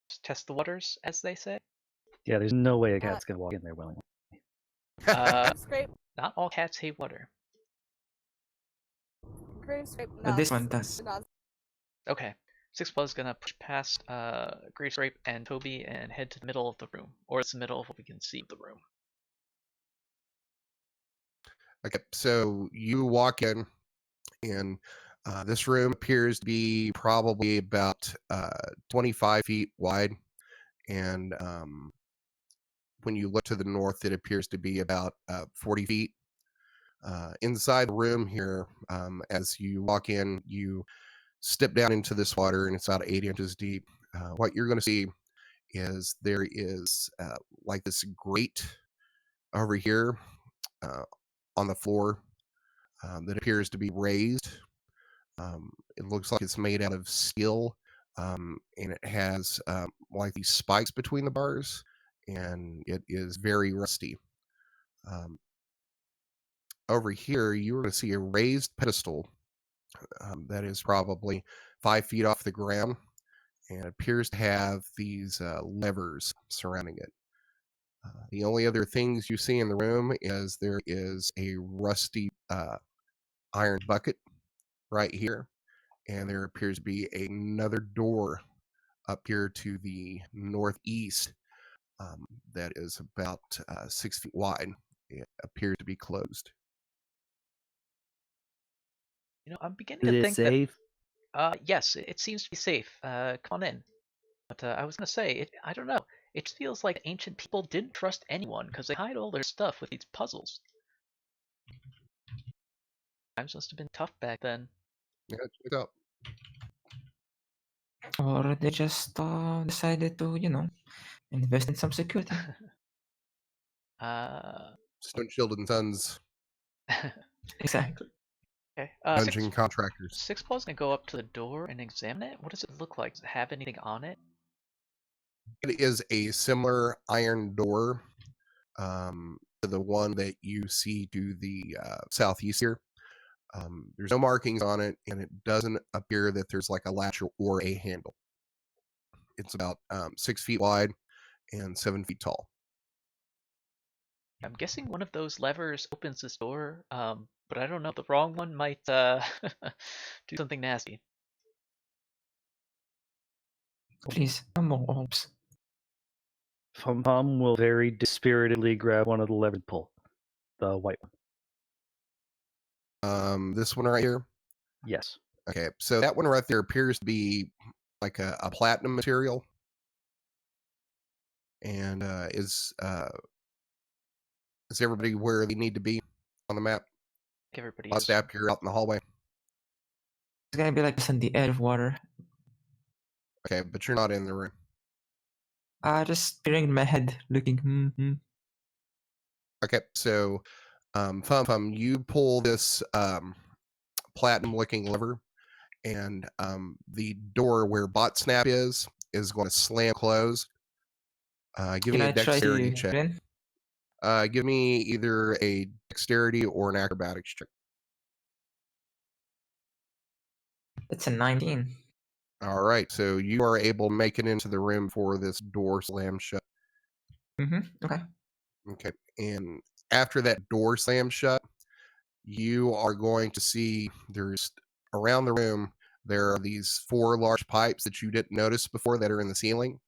Just test the waters, as they say.
Yeah, there's no way a cat's gonna walk in there willingly.
Grace Grape.
Not all cats hate water.
Grace Grape.
But this one does.
Okay. 6+ is gonna push past Grace Grape and Toby and head to the middle of the room, or it's the middle of what we can see of the room.
Okay, so you walk in, and this room appears to be probably about 25 feet wide, and when you look to the north, it appears to be about 40 feet. Inside the room here, as you walk in, you step down into this water, and it's about 8 inches deep. What you're going to see is there is like this grate over here on the floor that appears to be raised. It looks like it's made out of steel, and it has like these spikes between the bars, and it is very rusty. Over here, you're going to see a raised pedestal that is probably 5 feet off the ground, and appears to have these levers surrounding it. The only other things you see in the room is there is a rusty iron bucket right here, and there appears to be another door up here to the northeast that is about 6 feet wide. It appears to be closed.
I'm beginning
Is
to
it
think
safe?
that, yes, it seems to be safe. Come on in. But I was gonna say, I don't know. It just feels like ancient people didn't trust anyone because they hide all their stuff with these puzzles. Times must have been tough back then.
Yeah, check it out.
Or they just decided to, invest in some security.
Stone Shield and Sons
Exactly.
Okay.
dungeon contractors.
Six Paws gonna go up to the door and examine it. What does it look like? Does it have anything on it?
It is a similar iron door to the one that you see to the southeast here. There's no markings on it, and it doesn't appear that there's like a latch or a handle. It's about 6 feet wide and 7 feet tall.
I'm guessing one of those levers opens this door, but I don't know. The wrong one might do something nasty.
Please, no more orbs.
FumFum will very dispiritedly grab one of the levers and pull. The white one.
This one right here.
Yes.
Okay, so that one right there appears to be like a platinum material, and is everybody where they need to be on the map?
Everybody is.
Botsnap, you're out in the hallway.
It's gonna be like just on the edge of water.
Okay, but you're not in the room.
Just peering in my head, looking.
Okay, so FumFum, you pull this platinum-looking lever, and the door where Botsnap is going to slam closed. Give
Can
me
I
a
try
dexterity
to
check.
get in?
Give me either a dexterity or an acrobatics check.
It's a 19.
All right, so you are able to make it into the room for this door slam shut.
Okay.
Okay, and after that door slams shut, you are going to see there's around the room there are these 4 large pipes that you didn't notice before that are in the ceiling,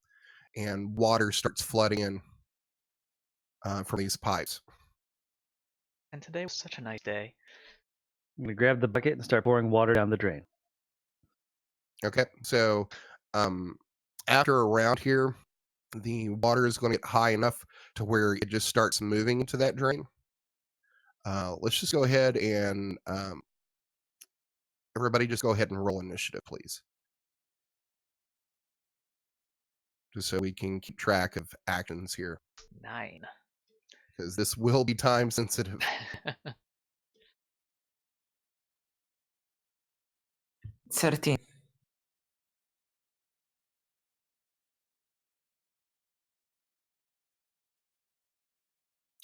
and water starts flooding in from these pipes.
And today was such a nice day.
I'm going to grab the bucket and start pouring water down the drain.
Okay, so after a round here, the water is going to get high enough to where it just starts moving into that drain. Let's just go ahead and everybody just go ahead and roll initiative, please. Just so we can keep track of actions here,
9.
because this will be time sensitive.
13.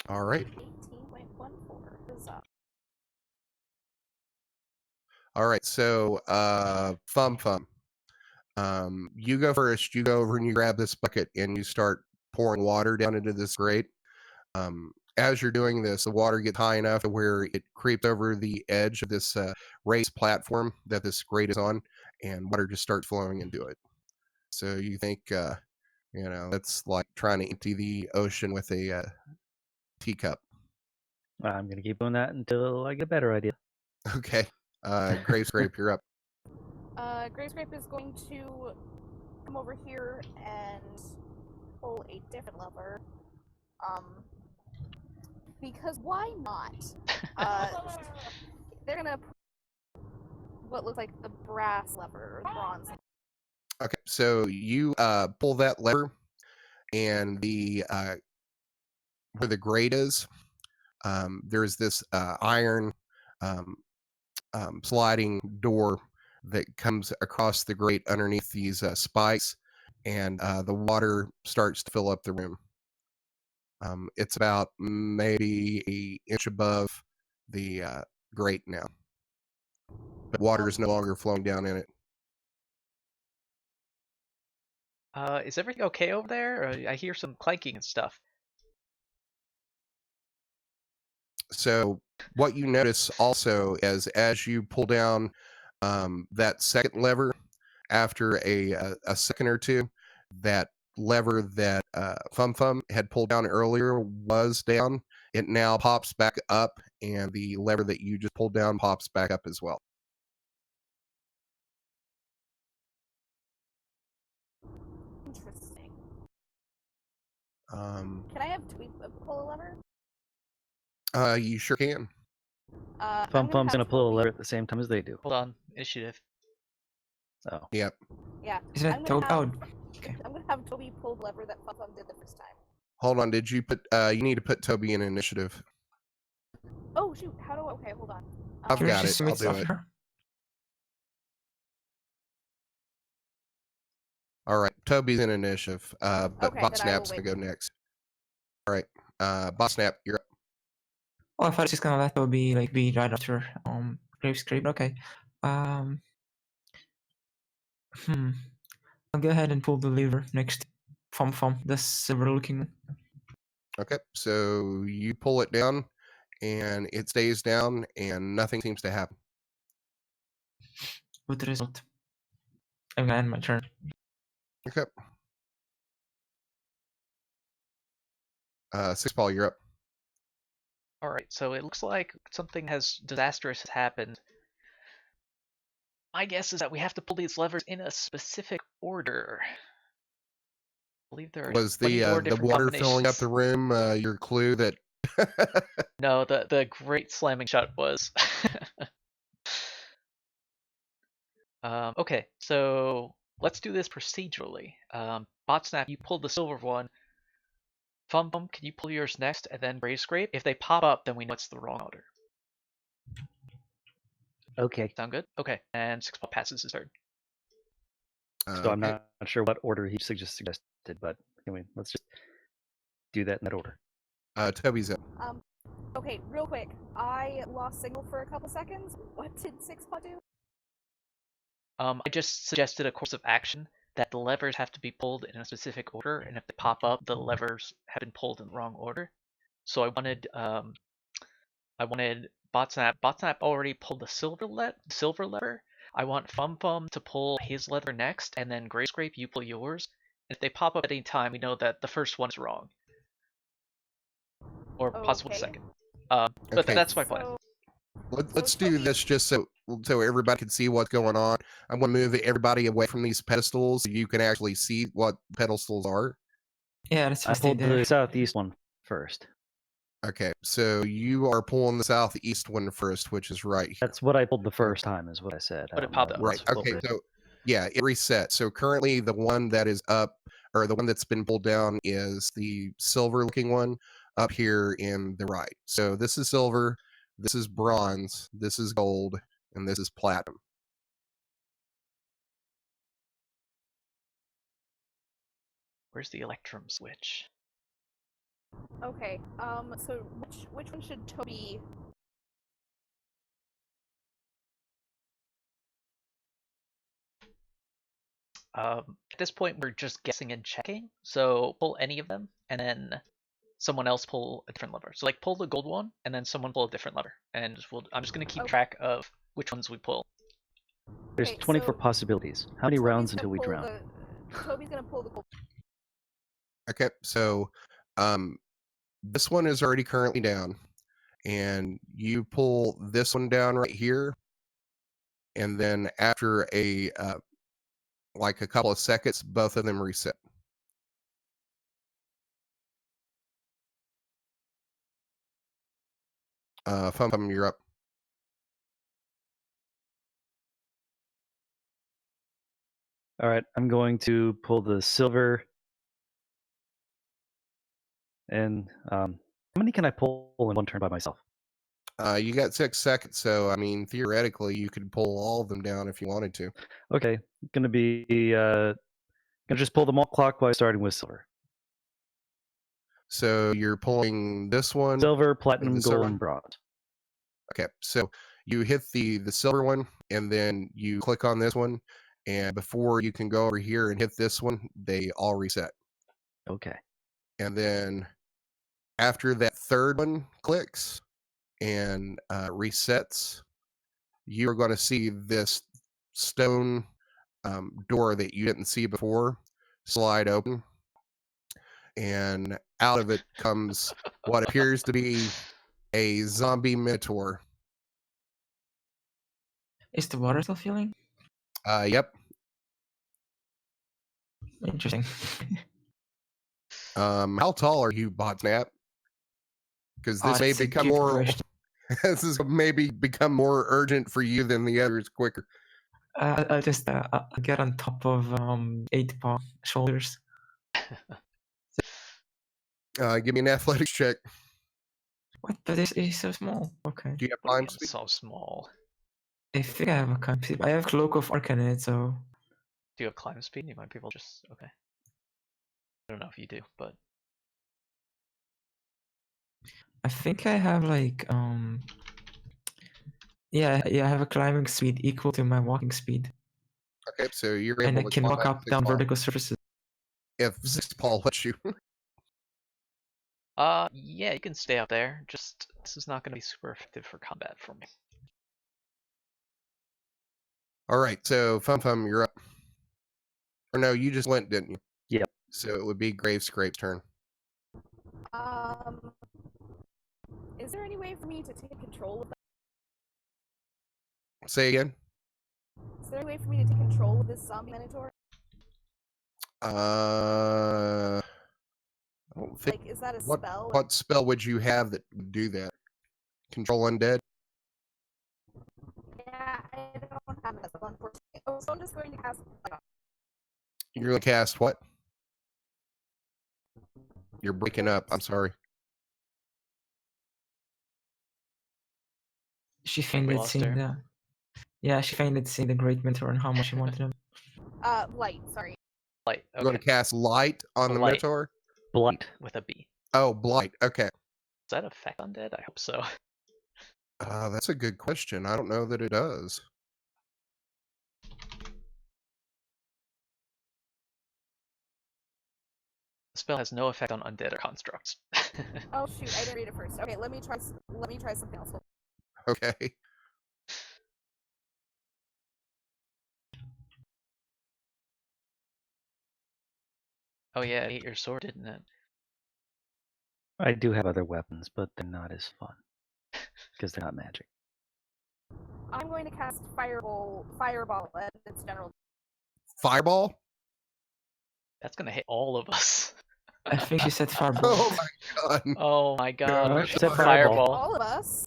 All right.
18.14 is up.
All right, so FumFum, you go first. You go over and you grab this bucket and you start pouring water down into this grate. As you're doing this, the water gets high enough to where it creeps over the edge of this raised platform that this grate is on, and water just starts flowing into it. So you think, that's like trying to empty the ocean with a teacup.
I'm going to keep doing that until I get a better idea.
Okay. Grave Scrape, you're up.
Grave Scrape is going to come over here and pull a different lever. Because why not? They're gonna put what looks like the brass lever or bronze.
Okay, so you pull that lever, and the where the grate is, there's this iron sliding door that comes across the grate underneath these spikes, and the water starts to fill up the room. It's about maybe an inch above the grate now, but water is no longer flowing down in it.
Is everything okay over there? I hear some clanking and stuff.
So what you notice also is as you pull down that second lever, after a second or two, that lever that FumFum had pulled down earlier was down. It now pops back up, and the lever that you just pulled down pops back up as well.
Interesting.
Um,
Can I have Tweet pull a lever?
you sure can.
FumFum's
have
gonna pull a
Toby-
lever at the same time as they do.
Hold on, initiative.
Oh,
Yep.
Yeah.
Isn't
I'm
it
gonna
Toad?
have-
Oh, okay.
I'm gonna have Toby pull the lever that FumFum did the first time.
Hold on. Did you put? You need to put Toby in initiative.
Oh shoot! How do I? Okay, hold on.
I've
Can we
got
just
it. I'll
submit
do it.
software?
All right. Toby's in initiative. But
Okay, then I will
Botsnap's
wait.
gonna go next. All right. Botsnap, you're up.
Oh, I thought it's just gonna let Toby like be right after Grave Scrape. Okay. Um. I'll go ahead and pull the lever next. FumFum, the silver-looking one.
Okay. So you pull it down, and it stays down, and nothing seems to happen.
With the result, I'm gonna end my turn.
Okay. Six Ball, you're up.
All right, so it looks like something disastrous has happened. My guess is that we have to pull these levers in a specific order. I believe there are
Was
24
the
different
water filling up
combinations.
the room your clue that?
No, the great slamming shut was. Okay, so let's do this procedurally. Botsnap, you pulled the silver one. FumFum, can you pull yours next, and then Grave Scrape? If they pop up, then we know it's the wrong order.
okay.
Sound good? Okay, and Six Ball passes his turn.
So I'm
Okay.
not sure what order he suggested, but anyway, let's just do that in that order.
Toby's up.
Okay, real quick. I lost signal for a couple seconds. What did Six Paw do?
I just suggested a course of action that the levers have to be pulled in a specific order, and if they pop up, the levers have been pulled in the wrong order. So I wanted Botsnap. Botsnap already pulled the silver lever. I want FumFum to pull his lever next, and then Grave Scrape, you pull yours. And if they pop up at any time, we know that the first one is wrong, or possibly the
Okay.
second. But
Okay.
that's my plan.
So,
Let's do
Toby-
this just so everybody can see what's going on. I'm going to move everybody away from these pedestals so you can actually see what pedestals are.
Yeah, let's
I
just stay
pulled
there.
the southeast one first.
Okay, so you are pulling the southeast one first, which is right here.
That's what I pulled the first time, is what I said.
But
I
it
don't
popped
know
up.
what's
Right. Okay.
over it.
So yeah, it reset. So currently the one that is up, or the one that's been pulled down, is the silver looking one up here in the right. So this is silver, this is bronze, this is gold, and this is platinum.
Where's the electrum switch?
okay. So which one should Toby?
At this point, we're just guessing and checking. So pull any of them, and then someone else pull a different lever. So like pull the gold one, and then someone pull a different lever. And I'm just gonna keep
Okay.
track of which ones we pull.
There's
Okay,
24
so
possibilities. How many
Toby's
rounds
gonna
until we
pull
drown?
Toby's gonna pull the gold.
Okay, so this one is already currently down, and you pull this one down right here, and then after a like a couple of seconds, both of them reset. FumFum, you're up.
All right, I'm going to pull the silver. And how many can I pull in one turn by myself?
You got 6 seconds, so I mean, theoretically, you could pull all of them down if you wanted to.
Okay, gonna just pull them all clockwise, starting with silver.
So you're pulling this one,
Silver, platinum,
the
gold,
silver-
and bronze.
Okay, so you hit the silver one, and then you click on this one, and before you can go over here and hit this one, they all reset.
Okay.
And then after that third one clicks, and resets, you are going to see this stone door that you didn't see before slide open, and out of it comes what appears to be a zombie minotaur.
Is the water still filling?
Yep.
Interesting.
How tall are you, Botsnap? Because this may
That's a
become
good
more.
question.
This is maybe become more urgent for you than the others quicker.
I'll just get on top of 8 paw shoulders.
Give me an athletics check.
What? But this is so small. Okay.
Do you have
What do you
climb
mean
speed?
so small?
I think I have a climb speed. I have Cloak of Arcana in it, so
Do you have climb speed? You might be able to just okay. I don't know if you do, but
I think I have like yeah, I have a climbing speed equal to my walking speed,
Okay, so you're
and I
able to
can
climb
walk up
6
down
paw.
vertical surfaces.
If 6 paw lets you.
yeah, you can stay up there. Just this is not going to be super effective for combat for me.
All right, so FumFum, you're up. Or no, you just went, didn't you?
Yep.
So it would be Gravescrape's turn.
Is there any way for me to take control of that?
Say again.
Is there any way for me to take control of this zombie minotaur?
I don't think.
Like, is that a
What
spell?
what spell would you have that would do that? Control undead?
Yeah, I don't have that spell, unfortunately. Oh, so I'm just going to cast.
You're gonna cast what? You're breaking up. I'm sorry.
She
We
fainted
lost
seeing
her.
the. Yeah, she fainted seeing the Great Mentor and how much she wanted him.
Light, sorry.
Light.
You're gonna
Okay.
cast light on the
Blight.
Minotaur?
Blight.
With a B.
Oh, blight. Okay.
Does that affect undead? I hope so.
That's a good question. I don't know that it does.
The spell has no effect on undead or constructs.
Oh shoot, I didn't read it first. Okay, let me try something else.
Okay.
Oh yeah, it ate your sword, didn't it?
I do have other weapons, but they're not as fun because they're not magic.
I'm going to cast fireball at its general.
Fireball?
That's gonna hit all of us.
I think she said Firebolt.
Oh my god.
Oh my god.
No,
It's
she
a
said
fireball.
fireball.
All of us.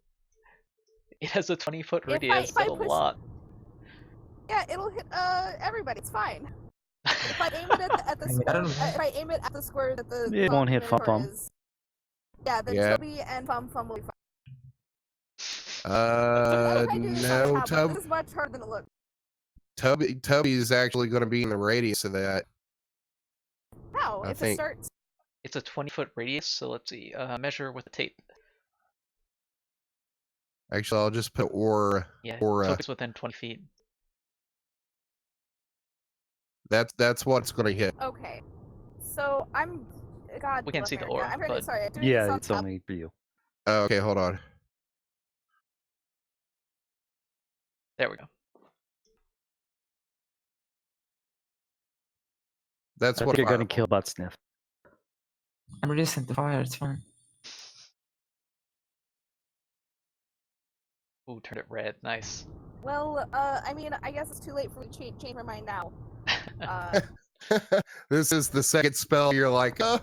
It has a 20-foot
If I-
radius.
if I
That's a
push-
lot.
Yeah, it'll hit everybody. It's fine. If I aim it at the
I mean, I
square,
don't know.
if I aim it at the square that the
It won't hit
Minotaur
FumFum.
is, yeah, then
Yeah.
Toby and FumFum will be fine.
No,
This is much harder than it looks.
Toby is actually going to be in the radius of that.
No,
I
if
think-
it starts.
It's a 20-foot radius, so let's see. Measure with the tape.
Actually, I'll just put aura.
Yeah,
Aura.
Toby's within 20 feet.
That's what's going to hit.
Okay, so I'm. God.
We can't see the
bless her.
aura,
I'm turning,
but-
sorry. I'm doing this
Yeah,
on
it's
top.
only for you.
Oh, okay, hold on.
There we go.
That's
I
what
think you're gonna
fireball-
kill Botsnap.
I'm resistant to fire. It's fine.
Ooh, turned it red. Nice.
Well, I mean, I guess it's too late for me to change my mind now.
This is the second spell. You're like, oh.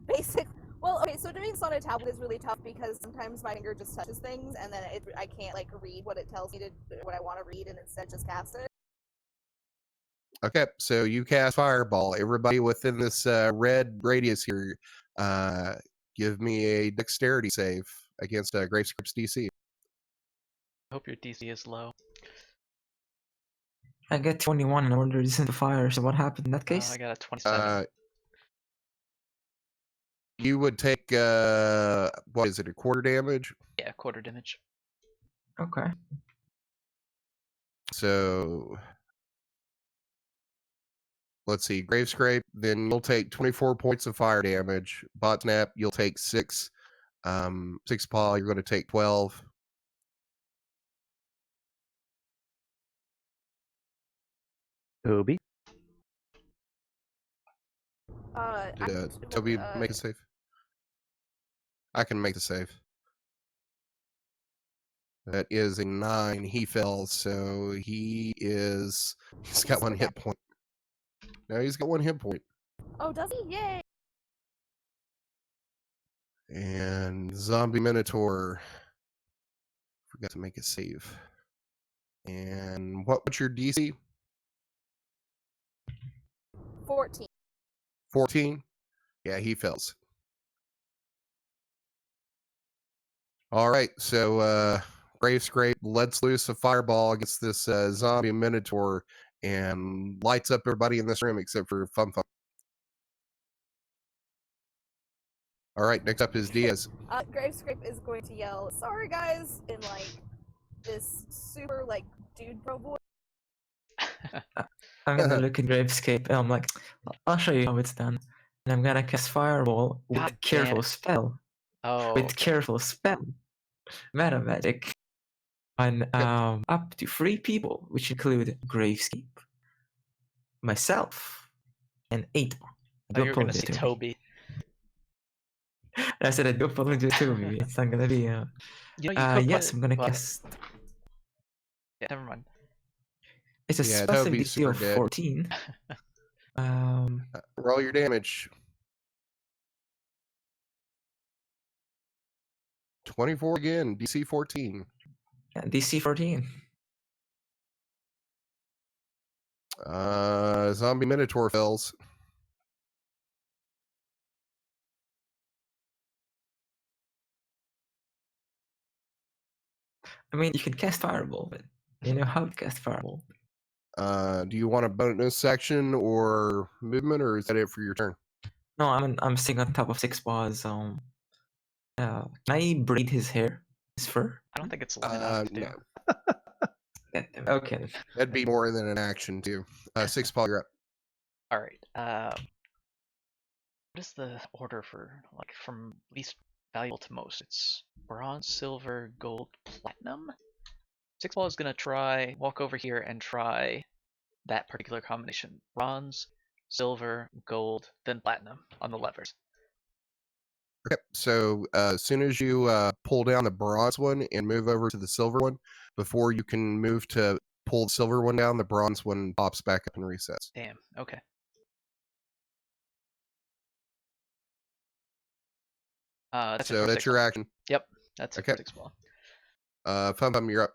Basic. Well, okay, so doing this on a tablet is really tough because sometimes my finger just touches things and then I can't like read what it tells me to what I want to read and instead just cast it.
Okay, so you cast fireball. Everybody within this red radius here, give me a dexterity save against Gravescript's DC.
I hope your DC is low.
I get 21 and I'm resistant to fire. So what happened in that case?
I got a 27.
You would take what is it, a quarter damage?
Yeah, quarter damage.
Okay.
So let's see, Gravescrape, then you'll take 24 points of fire damage. Botsnap, you'll take 6. Six Paw, you're going to take 12.
Toby.
Did Toby make a save? I can make the save. That is a 9. He fell, so he's got 1 hit point. No, he's got 1 hit point.
Oh, does he? Yay!
And Zombie Minotaur forgot to make a save. And what's your DC?
14.
14? Yeah, he fails. All right, so Brave Scrape lets loose a fireball against this zombie Minotaur and lights up everybody in this room except for FumFum. All right, next up is Diaz.
Gravescrape is going to yell, "Sorry, guys!" in like this super like dude bro voice.
I'm gonna look at Gravescape and I'm like, I'll show you how it's done. And I'm gonna cast Fireball with
God damn
careful
it.
spell.
Oh,
With
okay.
careful spell. Meta magic. On up to 3 people, which include Gravescape, myself, and 8.
Oh, you're gonna say Toby.
I said I do apologize to me. It's not gonna be
You know, you could
yes,
put,
I'm gonna
but
cast.
yeah, never mind.
It's a
Yeah,
specific
Toby's
DC
super
of
dead.
14.
Roll your damage. 24 again, DC 14.
DC 14.
Zombie Minotaur fails.
I mean, you can cast Fireball, but you know how to cast Fireball.
Do you want a bonus action or movement, or is that it for your turn?
No, I'm sitting on top of 6 Paws. Can I braid his hair, his fur?
I don't think it's long enough to do.
No.
Okay.
That'd be more than an action too. 6 Paw, you're up.
All right. What is the order for like from least valuable to most? It's bronze, silver, gold, platinum. Six Ball is gonna walk over here and try that particular combination: bronze, silver, gold, then platinum on the levers.
Okay, so as soon as you pull down the bronze one and move over to the silver one, before you can move to pull the silver one down, the bronze one pops back up and resets.
Damn. Okay. That's
So that's your action.
Yep, that's
okay.
it for Six Ball.
FumFum, you're up.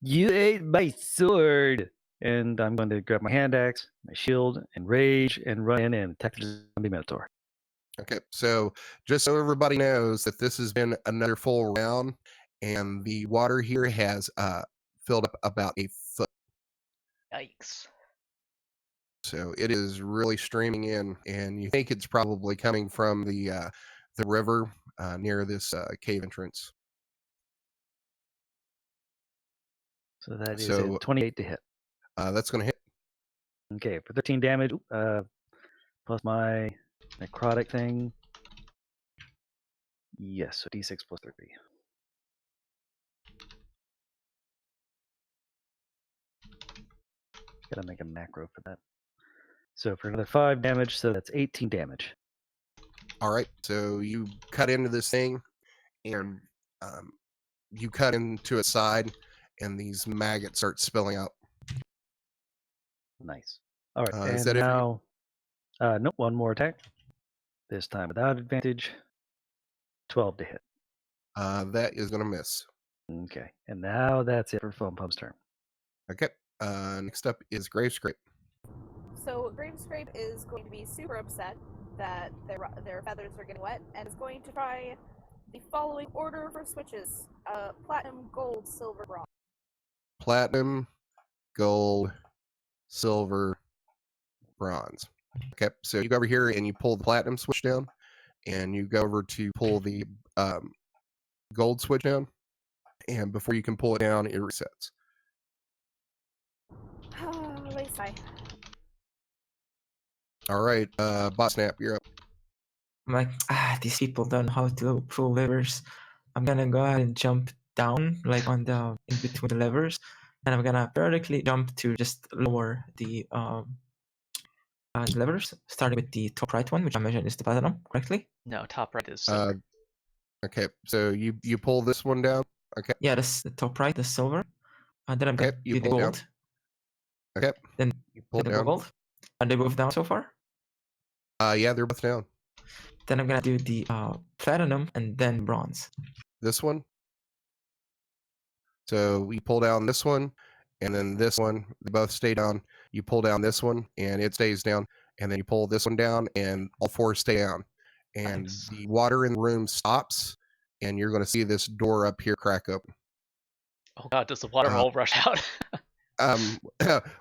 You ate my sword! And I'm going to grab my hand axe, my shield, and rage, and run in and attack the zombie Minotaur.
Okay, so just so everybody knows that this has been another full round, and the water here has filled up about a foot.
Yikes.
So it is really streaming in, and you think it's probably coming from the river near this cave entrance.
So that is a 28 to hit.
That's going to hit.
Okay, for 13 damage, plus my necrotic thing. Yes, so d6 plus 3. Gotta make a macro for that. So for another 5 damage, so that's 18 damage.
All right, so you cut into this thing, and you cut into its side, and these maggots start spilling out.
Nice. All right,
is
and
that
now, nope, one more attack. This time without advantage. 12 to hit.
That is going to miss.
Okay, and now that's it for FumFum's turn.
Okay, next up is Gravescrape.
So Gravescrape is going to be super upset that their feathers are getting wet, and is going to try the following order for switches: platinum, gold, silver, bronze.
Platinum, gold, silver, bronze. Okay, so you go over here and you pull the platinum switch down, and you go over to pull the gold switch down, and before you can pull it down, it resets.
Let me sigh.
All right, Botsnap, you're up.
I'm like, these people don't know how to pull levers. I'm gonna go ahead and jump down, like on the in between the levers, and I'm gonna vertically jump to just lower the levers, starting with the top right one, which I mentioned is the platinum, correctly?
No, top right is silver.
Okay, so you pull this one down. Okay.
Yeah, that's the top right, the silver. And then I'm gonna
You
do the
pull down.
gold.
Okay.
Then
You pull
the
down.
gold. Are they both down so far?
Yeah, they're both down.
Then I'm gonna do the platinum and then bronze.
This one. So we pull down this one, and then this one. They both stay down. You pull down this one, and it stays down. And then you pull this one down, and all four stay down. And
Nice.
the water in the room stops, and you're going to see this door up here crack open.
Oh god, does the water all rush out?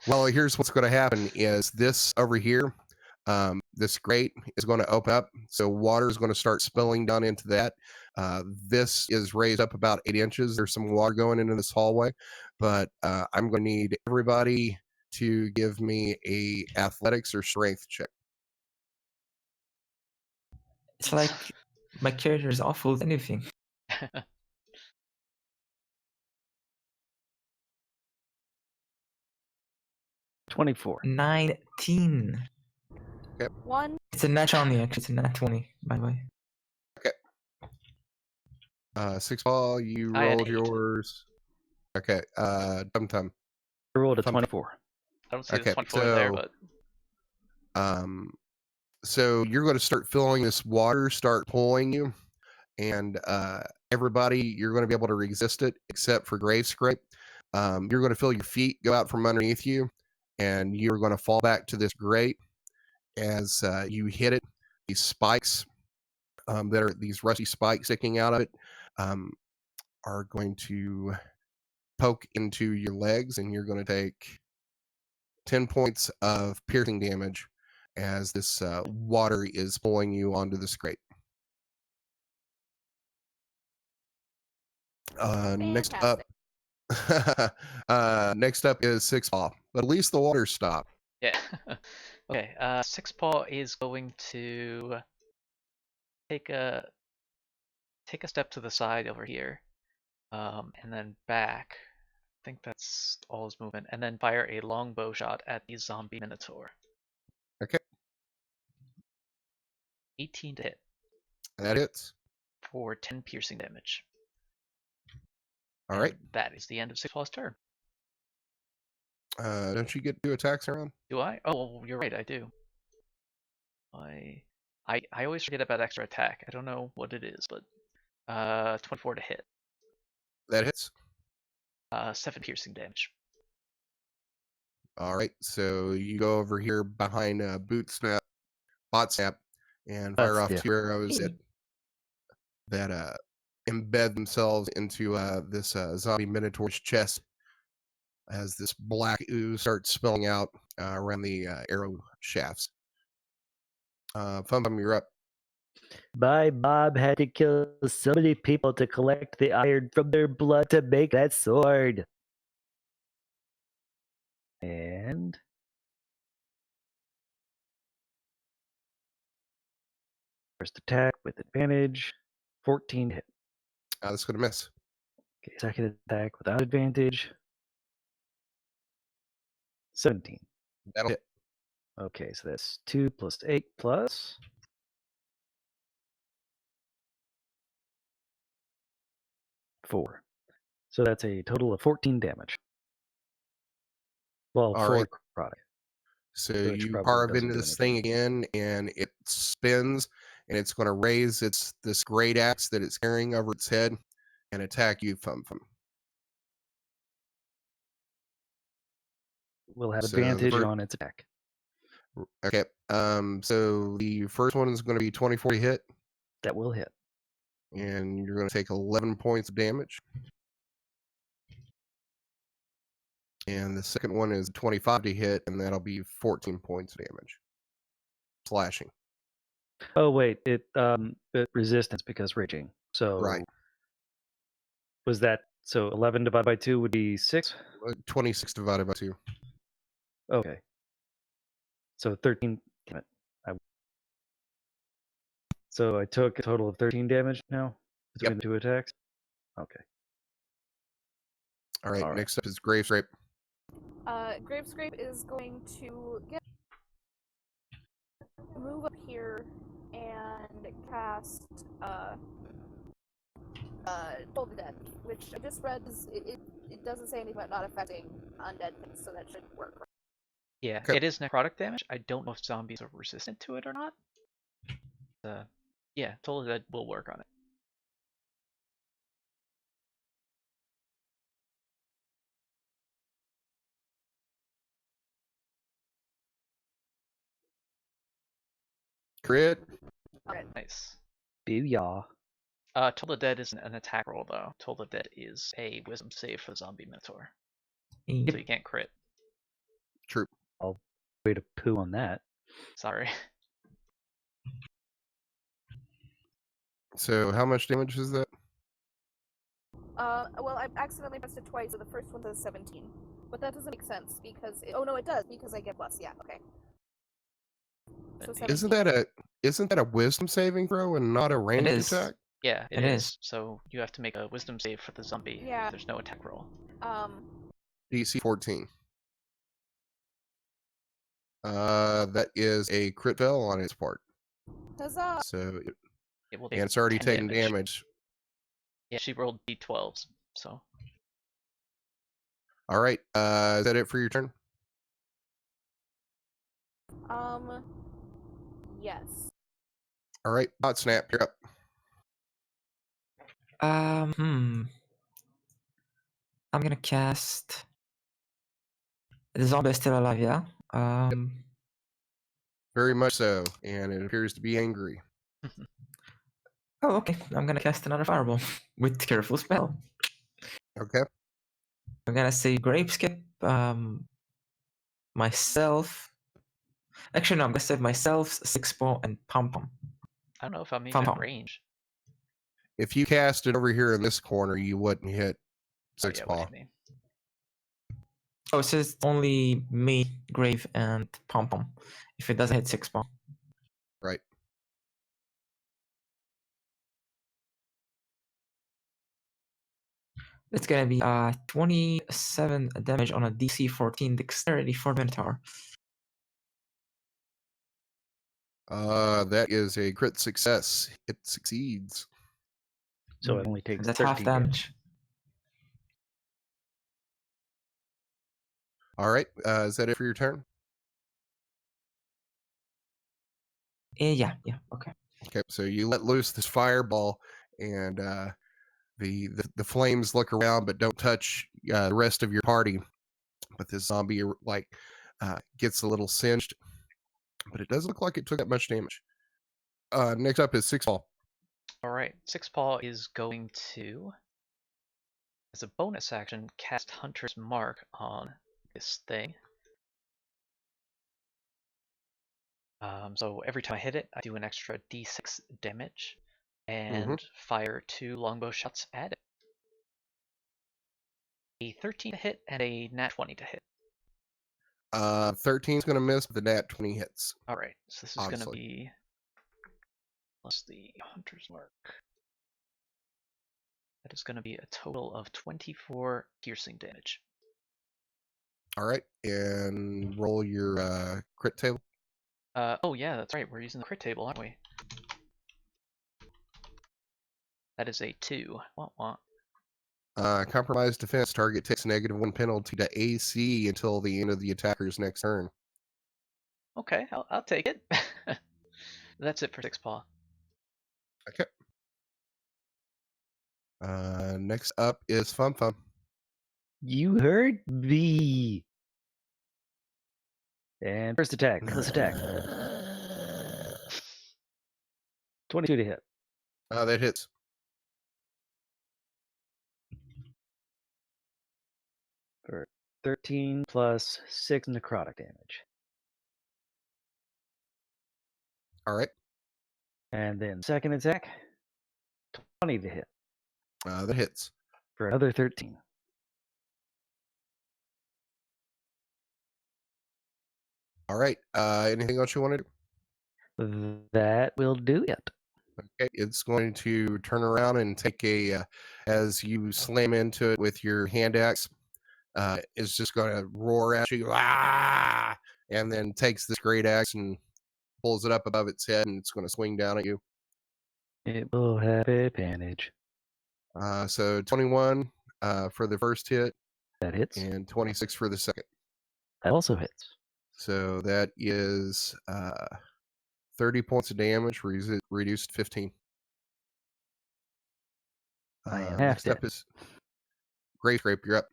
Well, here's what's going to happen is this over here, this grate is going to open up. So water is going to start spilling down into that. This is raised up about 8 inches. There's some water going into this hallway, but I'm going to need everybody to give me a athletics or strength check.
It's like my character is awful at anything.
24.
19.
One.
It's a nat 20, actually. It's a nat 20, by the way.
6 ball, you
I had
rolled
8.
yours. Okay, Tum.
I rolled a
Fun.
24.
I don't see
Okay,
the 24 in there, but
so you're going to start feeling this water start pulling you, and everybody, you're going to be able to resist it except for Grave Scrape. You're going to feel your feet go out from underneath you, and you're going to fall back to this grate as you hit it. These spikes that are these rusty spikes sticking out of it are going to poke into your legs, and you're going to take 10 points of piercing damage as this water is pulling you onto this grate. Next up, next up is Six Paw, but at least the water stopped.
yeah. Okay, Six Paw is going to take a step to the side over here, and then back. I think that's all his movement, and then fire a longbow shot at the zombie minotaur.
Okay.
18 to hit.
That hits.
For 10 piercing damage.
All right.
And that is the end of Six Paw's turn.
Don't you get 2 attacks around?
Do I? Oh, you're right, I do. I always forget about extra attack. I don't know what it is, but 24 to hit.
That hits.
7 piercing damage.
All right. So you go over here behind Botsnap, and fire off 2 arrows that embed themselves into this zombie minotaur's chest as this black ooze starts spilling out around the arrow shafts. FumFum, you're up.
My mom had to kill so many people to collect the iron from their blood to make that sword. And first attack with advantage, 14 to hit.
That's going to miss.
Okay, second attack without advantage, 17.
That'll hit.
Okay, so that's 2 plus 8 plus 4. So that's a total of 14 damage. Well,
All
4
right.
necrotic.
So
Which
you
probably
carve
doesn't
into
do
this thing again, and it spins, and it's going to raise this great axe that it's carrying over its head and attack you, FumFum.
Will have
So the
advantage
first-
on its attack.
Okay. So the first one is going to be 24 to hit,
That will hit.
and you're going to take 11 points of damage. And the second one is 25 to hit, and that'll be 14 points of damage. Slashing.
Oh wait, it resistance because raging. So
Right.
was that so 11 divided by 2 would be 6?
26 divided by 2.
Okay. So 13. Damn it. So I took a total of 13 damage now between
Yep.
the two attacks. Okay.
All right.
All right.
Next up is Grave Scrape.
Grave Scrape is going to move up here and cast Toll the Dead, which I just read it doesn't say anything about not affecting undead things, so that should work. Right?
Yeah,
Okay.
it is necrotic damage. I don't know if zombies are resistant to it or not. Yeah, Toll the Dead will work on it.
Crit.
Alright.
Nice.
Booyah.
Toll the Dead isn't an attack roll though. Toll the Dead is a wisdom save for the zombie minotaur, so you can't crit.
True.
I'll way to poo on that.
Sorry.
So how much damage is that?
Well, I accidentally pressed it twice, so the first one says 17. But that doesn't make sense because oh no, it does because I get plus. Yeah, okay. So 17.
Isn't that a wisdom saving throw and not a ranged
is.
attack?
Yeah,
It is.
So you have to make a wisdom save for the zombie.
Yeah.
There's no attack roll.
DC 14. That is a crit fail on its part.
Huzzah!
So
It will
and
take
it's already
10
taken damage.
Yeah, she rolled d12s, so.
All right. Is that it for your turn?
Yes.
All right. Botsnap, you're up.
I'm gonna cast. The zombie is still alive, yeah.
Very much so, and it appears to be angry.
Oh, okay. I'm gonna cast another fireball with careful spell.
Okay.
I'm gonna say Grape Skip. Myself. Actually, no. I'm gonna save myself, Six Paw, and FumFum.
I don't know if I'm even in
FumFum.
range.
If you cast it over here in this corner, you wouldn't hit Six
Oh, yeah,
Paw.
what do you mean?
Oh, it says only me, Grave, and FumFum. If it doesn't hit Six Paw.
Right.
It's gonna be 27 damage on a DC 14 dexterity for Minotaur.
That is a crit success. It succeeds.
So it only takes
That's
13
half damage.
All right. Is that it for your turn?
Yeah, okay.
Okay. So you let loose this fireball, and the flames look around but don't touch the rest of your party. But this zombie gets a little singed, but it doesn't look like it took that much damage. Next up is Six Paw.
All right, Six Paw is going to, as a bonus action, cast Hunter's Mark on this thing. So every time I hit it, I do an extra d6 damage and fire 2 longbow shots at it. A 13 to hit and a nat 20 to hit.
13 is going to miss, but the nat 20 hits.
All right, so this is going to be plus the Hunter's Mark. That is going to be a total of 24 piercing damage.
All right, and roll your crit table.
Oh yeah, that's right. We're using the crit table, aren't we? That is a 2. Wah.
Compromised defense. Target takes -1 penalty to AC until the end of the attacker's next turn.
Okay, I'll take it. That's it for Six Paw.
Okay. Next up is FumFum.
You heard me. And first attack. Let's attack. 22 to hit.
That hits.
For 13 plus 6 necrotic damage.
All right.
And then second attack. 20 to hit.
That hits.
For another 13.
All right. Anything else you want to do?
That will do it.
Okay, it's going to turn around and take as you slam into it with your hand axe, it's just going to roar at you, ah! And then takes this great axe and pulls it up above its head, and it's going to swing down at you.
It will have advantage.
So 21 for the first hit,
That hits.
and 26 for the second.
That also hits.
So that is 30 points of damage, reduced to 15.
I am half
Next
dead.
up is Grey Scrape. You're up.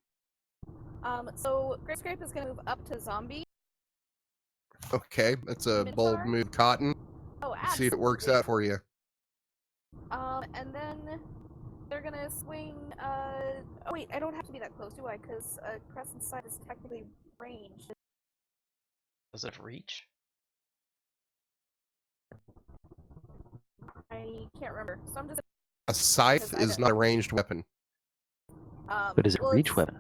So Grey Scrape is gonna move up to Zombie.
Okay, that's a bold
Minotaur?
move, Cotton.
Oh,
Let's see if it works out for you.
And then they're gonna swing. Oh wait, I don't have to be that close, do I? Because Crescent Side is technically ranged.
Does it have reach?
I can't remember, so I'm just.
A scythe
Because I
is
don't-
not a ranged weapon.
But is it
well,
a reach
it's-
weapon?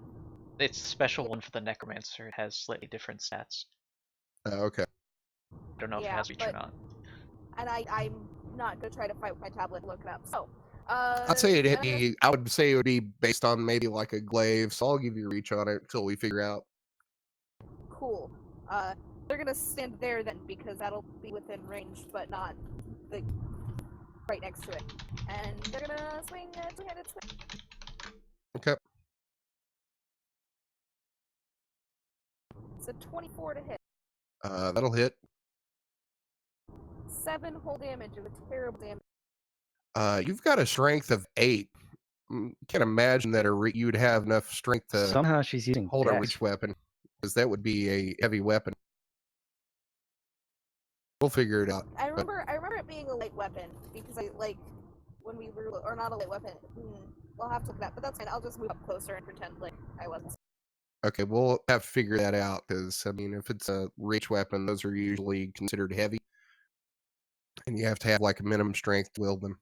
It's a special one for the Necromancer. It has slightly different stats.
Okay.
I don't know if it
Yeah,
has reach or
but-
not.
And I'm not gonna try to fight with my tablet. Look it up. So.
I'd say
and I'm gonna-
I would say it would be based on maybe like a glaive, so I'll give you reach on it until we figure out.
Cool. They're gonna stand there then because that'll be within range, but not the right next to it. And they're gonna swing a two-handed swing.
Okay.
It's a 24 to hit.
That'll hit.
7 whole damage of a terrible damage.
You've got a strength of 8. Can't imagine that you'd have enough strength to
Somehow she's using
hold a
dex.
reach weapon, because that would be a heavy weapon. We'll figure it out.
I remember it being a light weapon because I like when we were or not a light weapon. We'll have to look at that, but that's fine. I'll just move up closer and pretend like I wasn't.
Okay, we'll have to figure that out, because I mean, if it's a reach weapon, those are usually considered heavy, and you have to have like a minimum strength to wield them.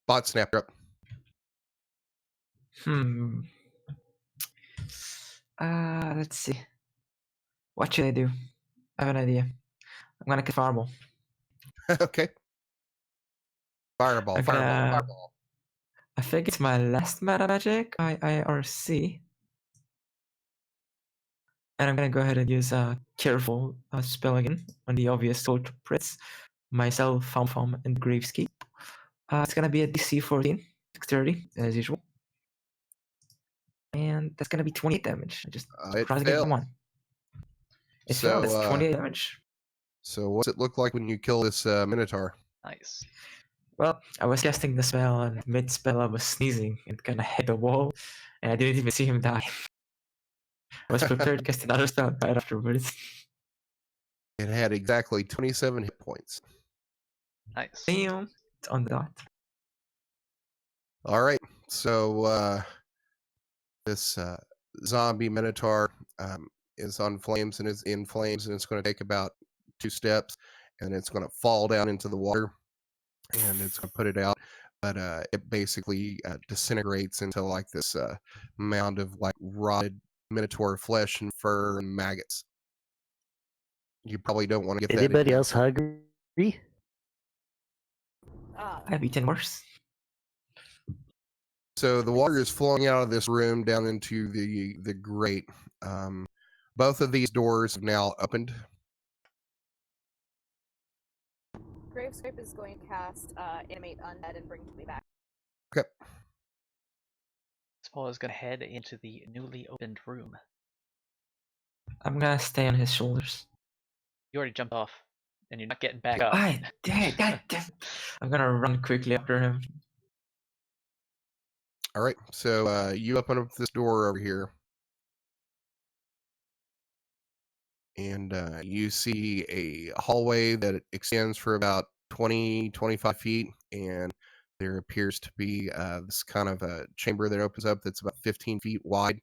Botsnap, you're up.
Let's see. What should I do? I have an idea. I'm gonna get Fireball.
Okay. Fireball,
I'm
fireball,
gonna-
fireball.
I think it's my last meta magic, IRC. And I'm gonna go ahead and use a careful spell again on the obvious culprits, myself, FumFum, and Gravescape. It's gonna be a DC 14, 630, as usual. And that's gonna be 28 damage. I just
It
crossed against
failed.
one. It
So,
failed, it's 28 damage.
So what's it look like when you kill this Minotaur?
Nice.
Well, I was casting the spell, and mid-spell I was sneezing and kind of hit the wall, and I didn't even see him die. I was prepared to cast another spell right afterwards.
It had exactly 27 hit points.
Nice.
Damn, it's on the dot.
All right, so this zombie Minotaur is on flames and is in flames, and it's going to take about 2 steps, and it's going to fall down into the water, and it's going to put it out. But it basically disintegrates into like this mound of like rotted Minotaur flesh and fur and maggots. You probably don't want to get that.
Anybody else hungry?
I've eaten worse.
So the water is flowing out of this room down into the grate. Both of these doors have now opened.
Gravescape is going to cast Animate Undead and bring me back.
Okay.
Paul is going to head into the newly opened room.
I'm gonna stay on his shoulders.
You already jumped off, and you're not getting back up.
I did. I'm gonna run quickly after him.
All right, so you open up this door over here, and you see a hallway that extends for about 20-25 feet, and there appears to be this kind of a chamber that opens up that's about 15 feet wide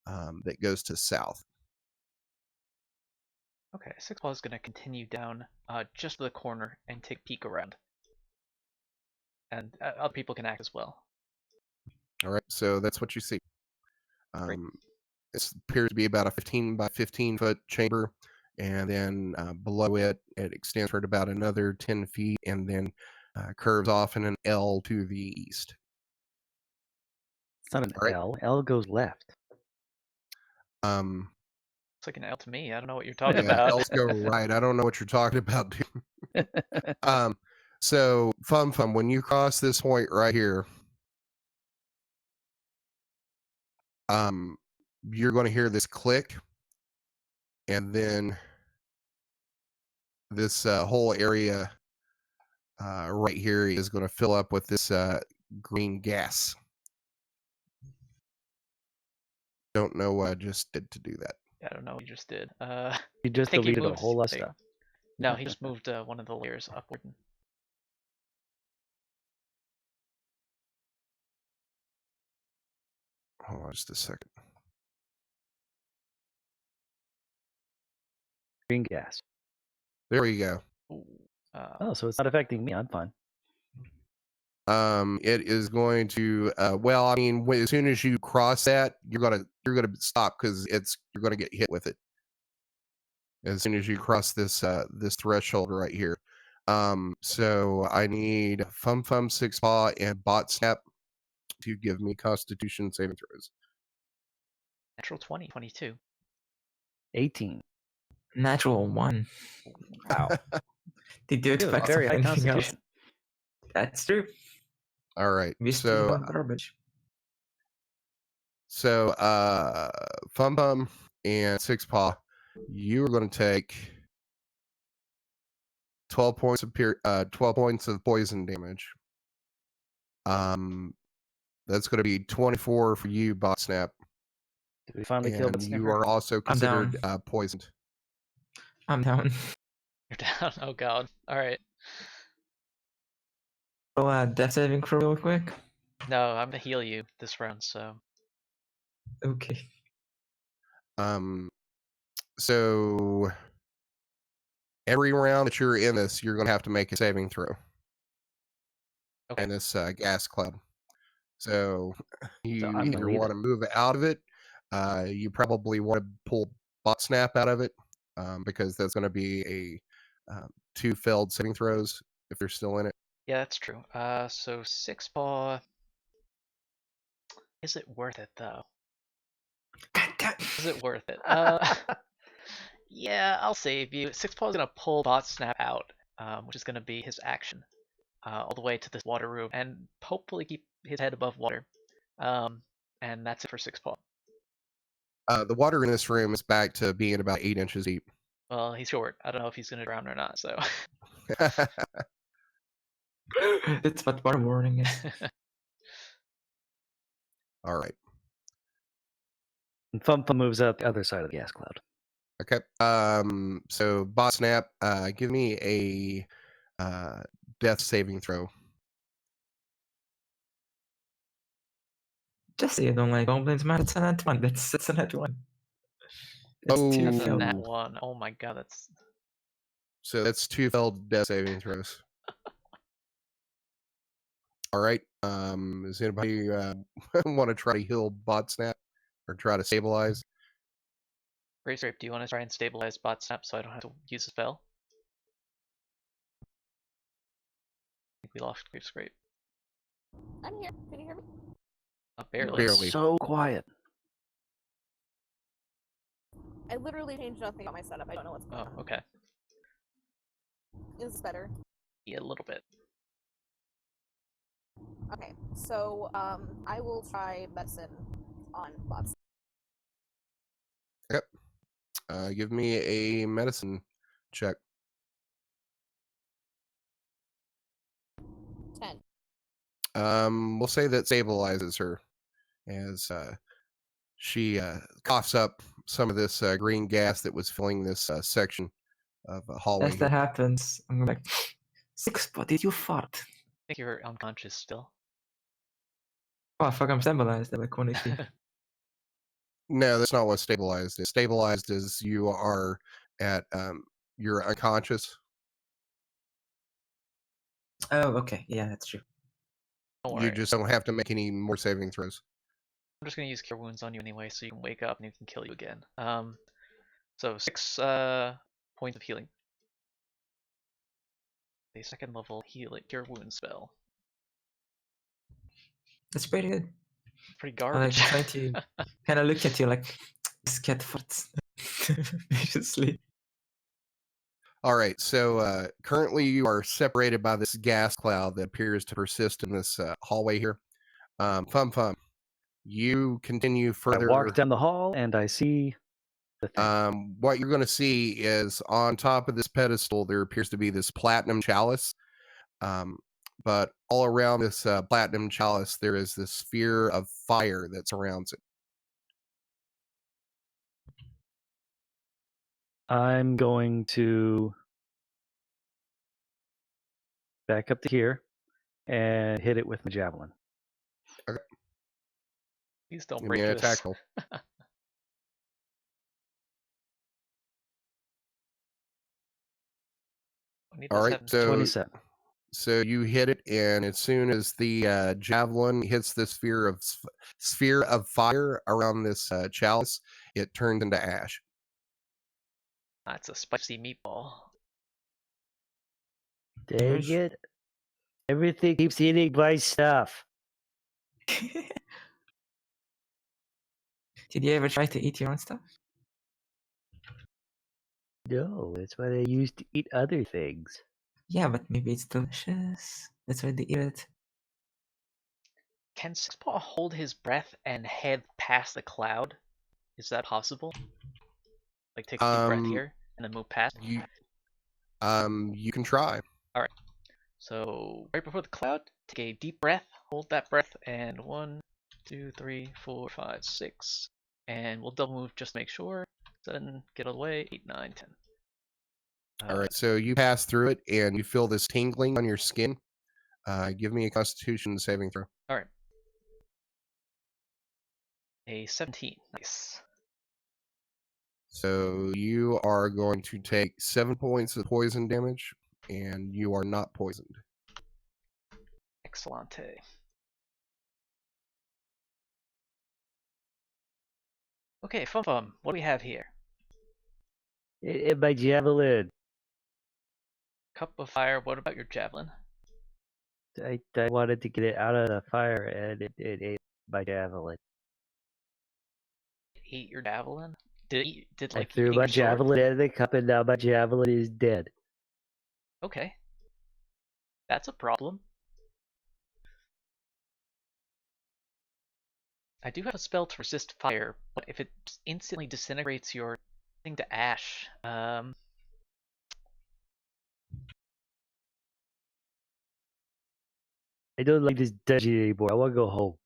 that goes to south.
Okay, Six Paw is going to continue down just to the corner and take a peek around. And other people can act as well.
All right, so that's what you see.
Great.
This appears to be about a 15 by 15 foot chamber, and then below it, it extends for about another 10 feet, and then curves off in an L to the east.
It's not an
All right.
L. L goes left.
It's like an L to me. I don't know what you're talking
Yeah,
about.
L's go right. I don't know what you're talking about, dude. So FumFum, when you cross this point right here, you're going to hear this click, and then this whole area right here is going to fill up with this green gas. Don't know what I just did to do that.
I don't know what you just did.
You just
I think he
deleted a
moved.
whole lot of
there you
stuff.
go. No, he just moved one of the layers upward.
Hold on just a second.
Green gas.
There we go.
Ooh,
Oh, so it's not affecting me. I'm fine.
It is going to well, I mean, as soon as you cross that, you're gonna stop because you're gonna get hit with it as soon as you cross this this threshold right here. So I need FumFum, Six Paw, and Botsnap to give me Constitution saving throws.
natural 20, 22.
18.
Natural 1.
Wow.
Did you
You have a
expect
very high
anything else?
constitution.
That's true.
All right.
We still
So
have garbage.
FumFum and Six Paw, you are going to take 12 points of 12 points of poison damage. That's going to be 24 for you, Botsnap.
Did we finally kill
And
the
you
sniffer?
are also considered
down.
poisoned.
I'm down.
You're down. Oh god. All right.
So, death saving throw real quick.
No, I'm gonna heal you this round. So
Okay.
So every round that you're in this, you're going to have to make a saving throw.
okay.
In this gas cloud. So you
I'm gonna
either
leave
want
it.
to move out of it. You probably want to pull Botsnap out of it because that's going to be a 2 failed saving throws if you're still in it.
Yeah, that's true. So Six Paw. Is it worth it though? Is it worth it? Yeah, I'll save you. Six Paw is gonna pull Botsnap out, which is gonna be his action, all the way to this water room, and hopefully keep his head above water. And that's it for Six Paw.
The water in this room is back to being about 8 inches deep.
Well, he's short. I don't know if he's gonna drown or not. So.
That's what water warning is.
All right.
And FumFum moves out the other side of the gas cloud.
Okay. So Botsnap, give me a death saving throw.
Just say you don't like goblins, man. It's a nat 1. That's a nat 1. It's
Oh.
2
That's a
failed.
nat 1. Oh my god, that's.
So that's 2 failed death saving throws. All right. Does anybody want to try to heal Botsnap or try to stabilize?
Grace Rape, do you want to try and stabilize Botsnap so I don't have to use a spell? I think we lost Grace Rape.
I'm here. Can you hear me?
Barely.
Barely.
So quiet.
I literally changed nothing on my setup. I don't know what's going on.
Oh, okay.
Is this better?
Yeah, a little bit.
Okay, so I will try medicine on bots.
Yep. Give me a medicine check.
10.
We'll say that stabilizes her as she coughs up some of this green gas that was filling this section of hallway.
As that happens, I'm like, Six Paw, did you fart?
I think you're unconscious still.
Oh, fuck, I'm stabilized at like 1 HP.
No, that's not what stabilized is. Stabilized is you are at you're unconscious.
Oh, okay. Yeah, that's true.
Don't
You
worry.
just don't have to make any more saving throws.
I'm just gonna use Cure Wounds on you anyway, so you can wake up and you can kill you again. So 6 points of healing. A second level healing cure wound spell.
That's pretty good.
Pretty
I'm
garbage.
trying to kind of look at you like, just get farts. Viciously.
All right, so currently you are separated by this gas cloud that appears to persist in this hallway here. FumFum, you continue
I
further.
walk down the hall and I see the thing.
What you're going to see is on top of this pedestal, there appears to be this platinum chalice. But all around this platinum chalice, there is this sphere of fire that surrounds it.
I'm going to back up to here and hit it with my javelin.
Please don't
Give
break
me an
this.
attack roll. All right, so
27.
So you hit it, and as soon as the javelin hits the sphere of fire around this chalice, it turns into ash.
That's a spicy meatball.
Dang it. Everything keeps eating my stuff.
Did you ever try to eat your own stuff?
No, that's what I used to eat other things.
Yeah, but maybe it's delicious. That's why they eat it.
Can Sixpaw hold his breath and head past the cloud? Is that possible? Like take a deep breath here and then move past?
You can try.
Alright. So right before the cloud, take a deep breath, hold that breath, and 1, 2, 3, 4, 5, 6. And we'll double move just to make sure. 7, get out of the way, 8, 9, 10.
All right, so you pass through it, and you feel this tingling on your skin. Give me a Constitution saving throw.
Alright. A 17. Nice.
So you are going to take 7 points of poison damage, and you are not poisoned.
Excellente. Okay, FumFum, what do we have here?
My javelin.
Cup of fire, what about your javelin?
I wanted to get it out of the fire and it ate my javelin.
Eat your javelin? Did
I
like
threw
eating
my
your sword?
javelin in the cup and now my javelin is dead.
Okay. That's a problem. I do have a spell to resist fire, but if it instantly disintegrates your thing to ash,
I don't like this dungeon anymore. I want to go home.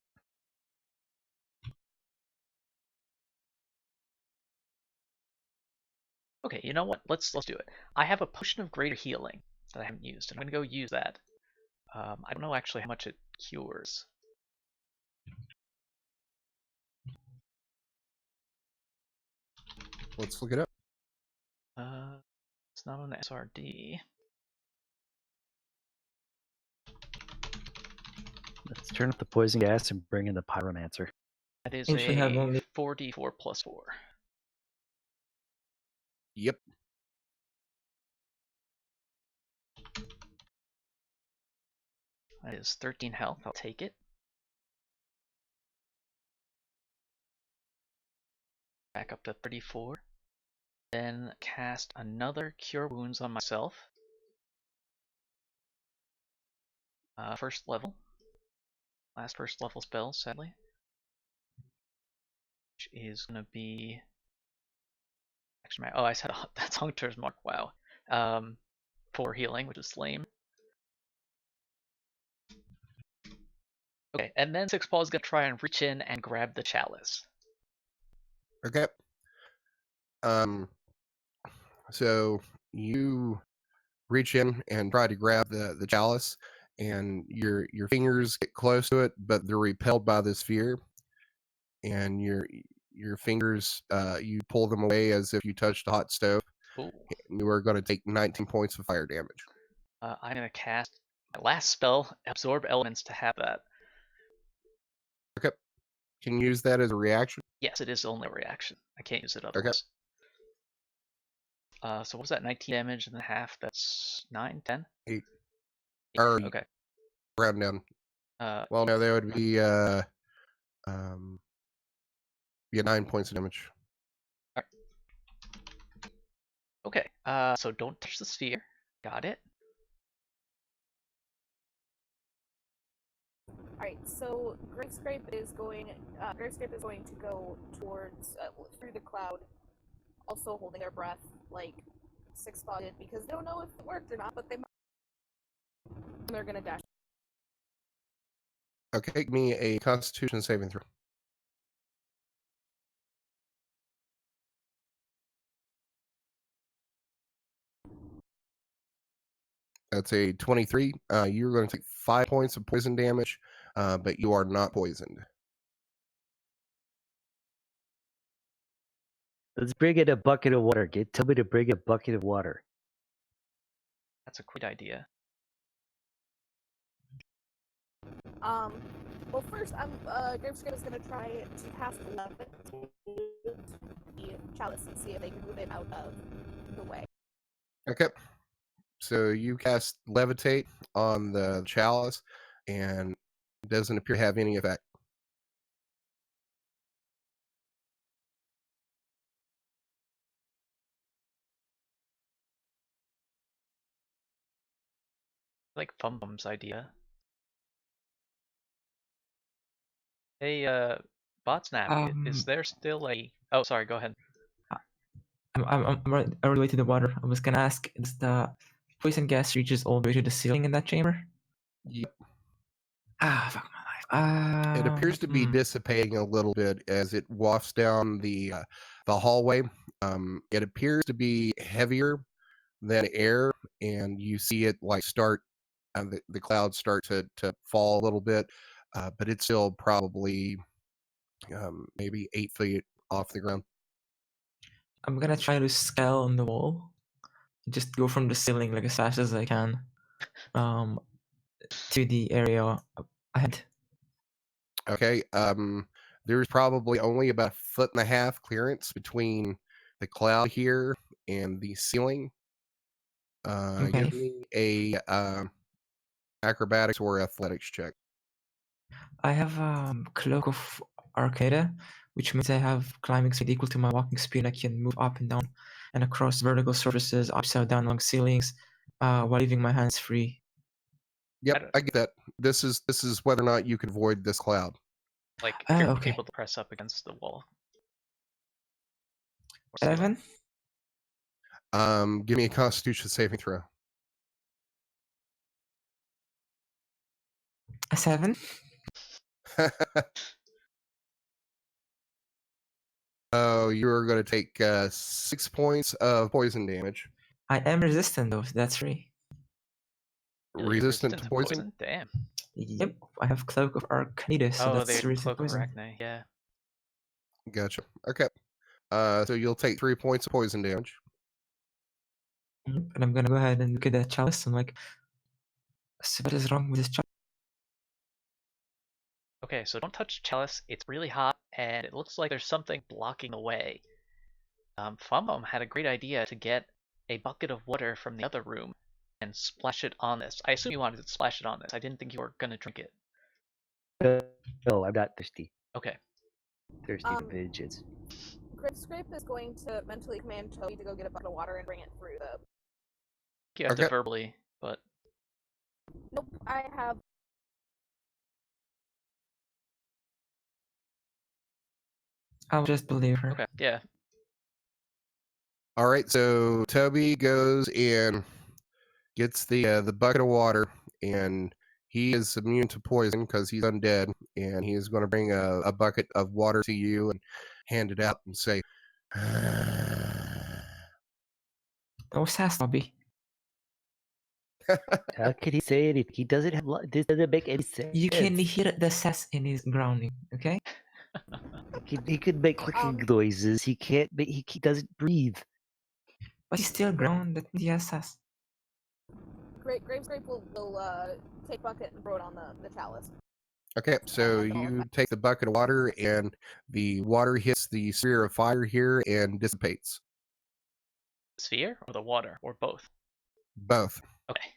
okay, you know what? Let's do it. I have a potion of greater healing that I haven't used, and I'm gonna go use that. I don't know actually how much it cures.
Let's look it up.
It's not on SRD.
Let's turn up the poison gas and bring in the pyromancer.
That is
If we have
a
only
4d4 plus 4.
Yep.
That is 13 health. I'll take it. Back up to 34. Then cast another Cure Wounds on myself. First level. Last first level spell, sadly. Which is going to be... Actually, I said that's Hunter's Mark, wow. 4 healing, which is lame. Okay, and then Sixpaw is going to try and reach in and grab the chalice.
Okay. So you reach in and try to grab the chalice, and your fingers get close to it, but they're repelled by this sphere. And your fingers, you pull them away as if you touched a hot stove.
Ooh.
You are going to take 19 points of fire damage.
I'm going to cast my last spell, Absorb Elements, to have that.
Okay. Can you use that as a reaction?
Yes, it is only a reaction. I can't use it otherwise. So what was that? 19 damage and then half. That's 9, 10?
8.
8.
Or
Okay.
round down. Well, no, that would be 9 points of damage.
Okay. So don't touch the sphere. Got it.
Alright, so Gravescrape is going to go towards through the cloud, also holding their breath, like six-spotted, because they don't know if it worked or not, but they might. And they're gonna dash.
Okay, give me a Constitution saving throw. That's a 23. You're going to take 5 points of poison damage, but you are not poisoned.
Let's bring in a bucket of water. Get Toby to bring a bucket of water.
That's a great idea.
Well, first, Gravescrape is gonna try to cast Levitate the Chalice and see if they can move it out of the way.
Okay. So you cast Levitate on the Chalice, and it doesn't appear to have any effect.
Like FumFum's idea. Hey, Botsnap, is there still a... Oh, sorry, go ahead.
I'm on the way to the water. I was gonna ask, does the poison gas reaches all the way to the ceiling in that chamber?
Yep.
Fuck my life.
It appears to be dissipating a little bit as it wafts down the hallway. It appears to be heavier than air, and you see it like start, the clouds start to fall a little bit, but it's still probably maybe 8 feet off the ground.
I'm gonna try to scale on the wall. Just go from the ceiling like as fast as I can, to the area ahead.
Okay. There's probably only about 1.5 foot clearance between the cloud here and the ceiling.
Okay.
Give me a acrobatics or athletics check.
I have Cloak of Arcada, which means I have climbing speed equal to my walking speed. I can move up and down and across vertical surfaces, upside down along ceilings, while leaving my hands free.
Yep, I get that. This is whether or not you can avoid this cloud.
Like, if you're
Okay.
able to press up against the wall. Or ceiling.
11.
Give me a Constitution saving throw.
A 7.
Oh, you are going to take 6 points of poison damage.
I am resistant though, so that's free.
You're
Resistant to poison?
Damn.
Yep, I have Cloak of Arcada, so
Oh,
that's
they
resistant
Cloak of
poison.
Arachne, yeah.
Gotcha. Okay. So you'll take 3 points of poison damage.
And I'm gonna go ahead and look at that chalice. I'm like, so what is wrong with this chalice?
Okay, so don't touch Chalice. It's really hot, and it looks like there's something blocking the way. FumFum had a great idea to get a bucket of water from the other room and splash it on this. I assume you wanted to splash it on this. I didn't think you were gonna drink it.
No, I'm not thirsty.
Okay.
Thirsty pigeons.
Gravescrape is going to mentally command Toby to go get a bucket of water and bring it through the...
You have to
Okay.
verbally, but...
Nope, I have...
I'll just believe her.
Okay, yeah.
All right, so Toby goes and gets the bucket of water, and he is immune to poison because he's undead, and he is going to bring a bucket of water to you and hand it out and say,
Oh, sass, Bobby.
How could he say anything? He doesn't have. This doesn't make any sense.
You can hear the sass in his grounding, okay?
He could make clicking noises. He can't. He doesn't breathe.
But he's still ground. That means he has sass.
Gravescrape will take bucket and throw it on the chalice.
Okay, so you take the bucket of water, and the water hits the sphere of fire here and dissipates.
sphere or the water or both?
Both.
Okay.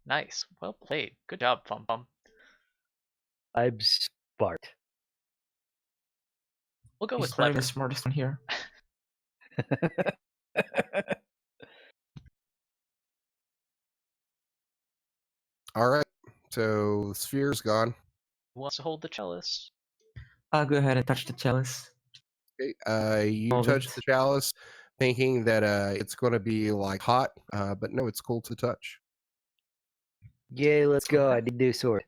Nice. Well played. Good job, FumFum.
I'm smart.
We'll go with
He's probably
clever.
the smartest one here.
All right. So the sphere's gone.
Who wants to hold the chalice?
I'll go ahead and touch the chalice.
Okay. You
Hold
touch
it.
the chalice, thinking that it's going to be like hot, but no, it's cool to the touch.
Yay, let's go. I need a new sword.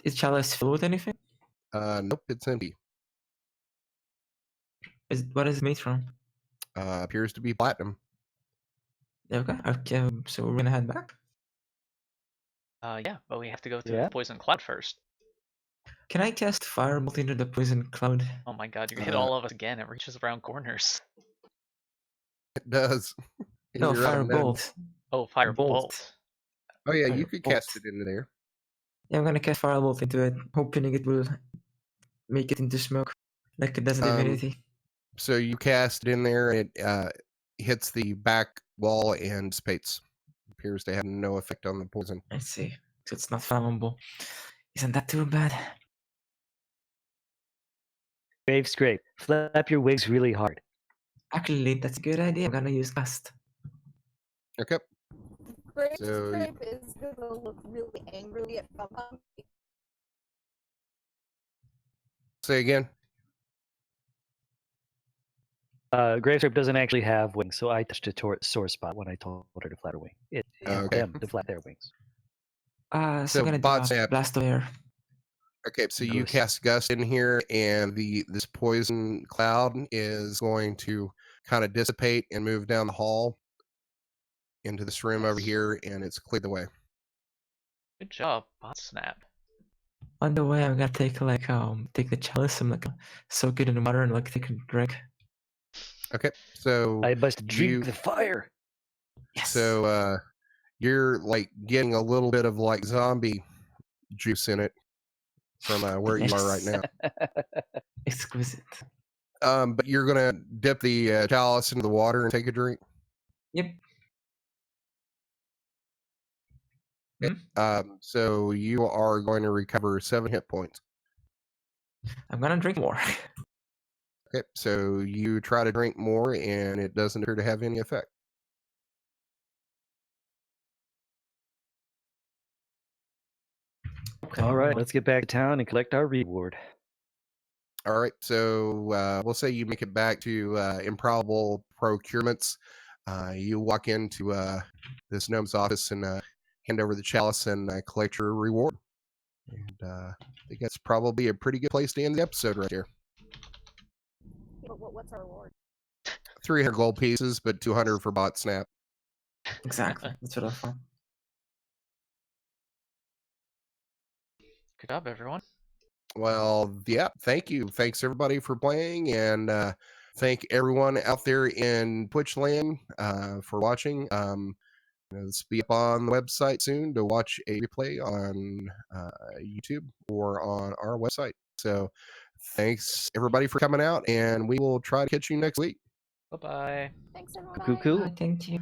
Is chalice filled with anything?
Nope, it's empty.
What is it made from?
Appears to be platinum.
Okay. Okay. So we're gonna head back.
Yeah, but we have to go through
Yeah.
the poison cloud first.
Can I cast firebolt into the poison cloud?
Oh my god, you're gonna hit all of us again. It reaches around corners.
It does.
No,
You're unknown.
firebolt.
Oh, firebolt.
Bolt.
Oh yeah, you could
Firebolt.
cast it into there.
Yeah, I'm gonna cast firebolt into it, hoping it will make it into smoke, like it does in Divinity.
So you cast it in there, and it hits the back wall and dissipates. Appears to have no effect on the poison.
I see. So it's not flammable. Isn't that too bad?
Grave scrape. Flap your wings really hard.
Actually, that's a good idea. I'm gonna use gust.
Okay.
Grape
So-
Scrape is gonna look really angrily at FumFum.
Say again.
Grave scrape doesn't actually have wings, so I touched a sore spot when I told her to flap her wing. It hit
Okay.
them to flap their wings.
So
So
I'm gonna do
Botsnap-
a blast of air.
Okay, so you
Ghost.
cast gust in here, and this poison cloud is going to kind of dissipate and move down the hall into this room over here, and it's cleared the way.
Good job, Botsnap.
On the way, I'm gonna take take the chalice and soak it in water and take a drink.
Okay, so
I must drink
You-
the fire.
Yes.
so you're like getting a little bit of like zombie juice in it from where you are right now.
Exquisite.
But you're gonna dip the chalice into the water and take a drink.
Yep.
So you are going to recover 7 hit points.
I'm gonna drink more.
Okay, so you try to drink more, and it doesn't appear to have any effect.
Okay.
All right, let's get back to town and collect our reward.
All right, so we'll say you make it back to Improbable Procurements. You walk into this gnome's office and hand over the chalice and collect your reward. And I think that's probably a pretty good place to end the episode right here.
But what's our reward?
300 gold pieces, but 200 for Botsnap.
Exactly. That's what I thought.
Good job, everyone.
Well, yeah, thank you. Thanks everybody for playing, and thank everyone out there in Twitch land for watching. This will be up on the website soon to watch a replay on YouTube or on our website. So thanks everybody for coming out, and we will try to catch you next week.
Bye-bye.
Thanks, everyone.
Cool.
Thank you.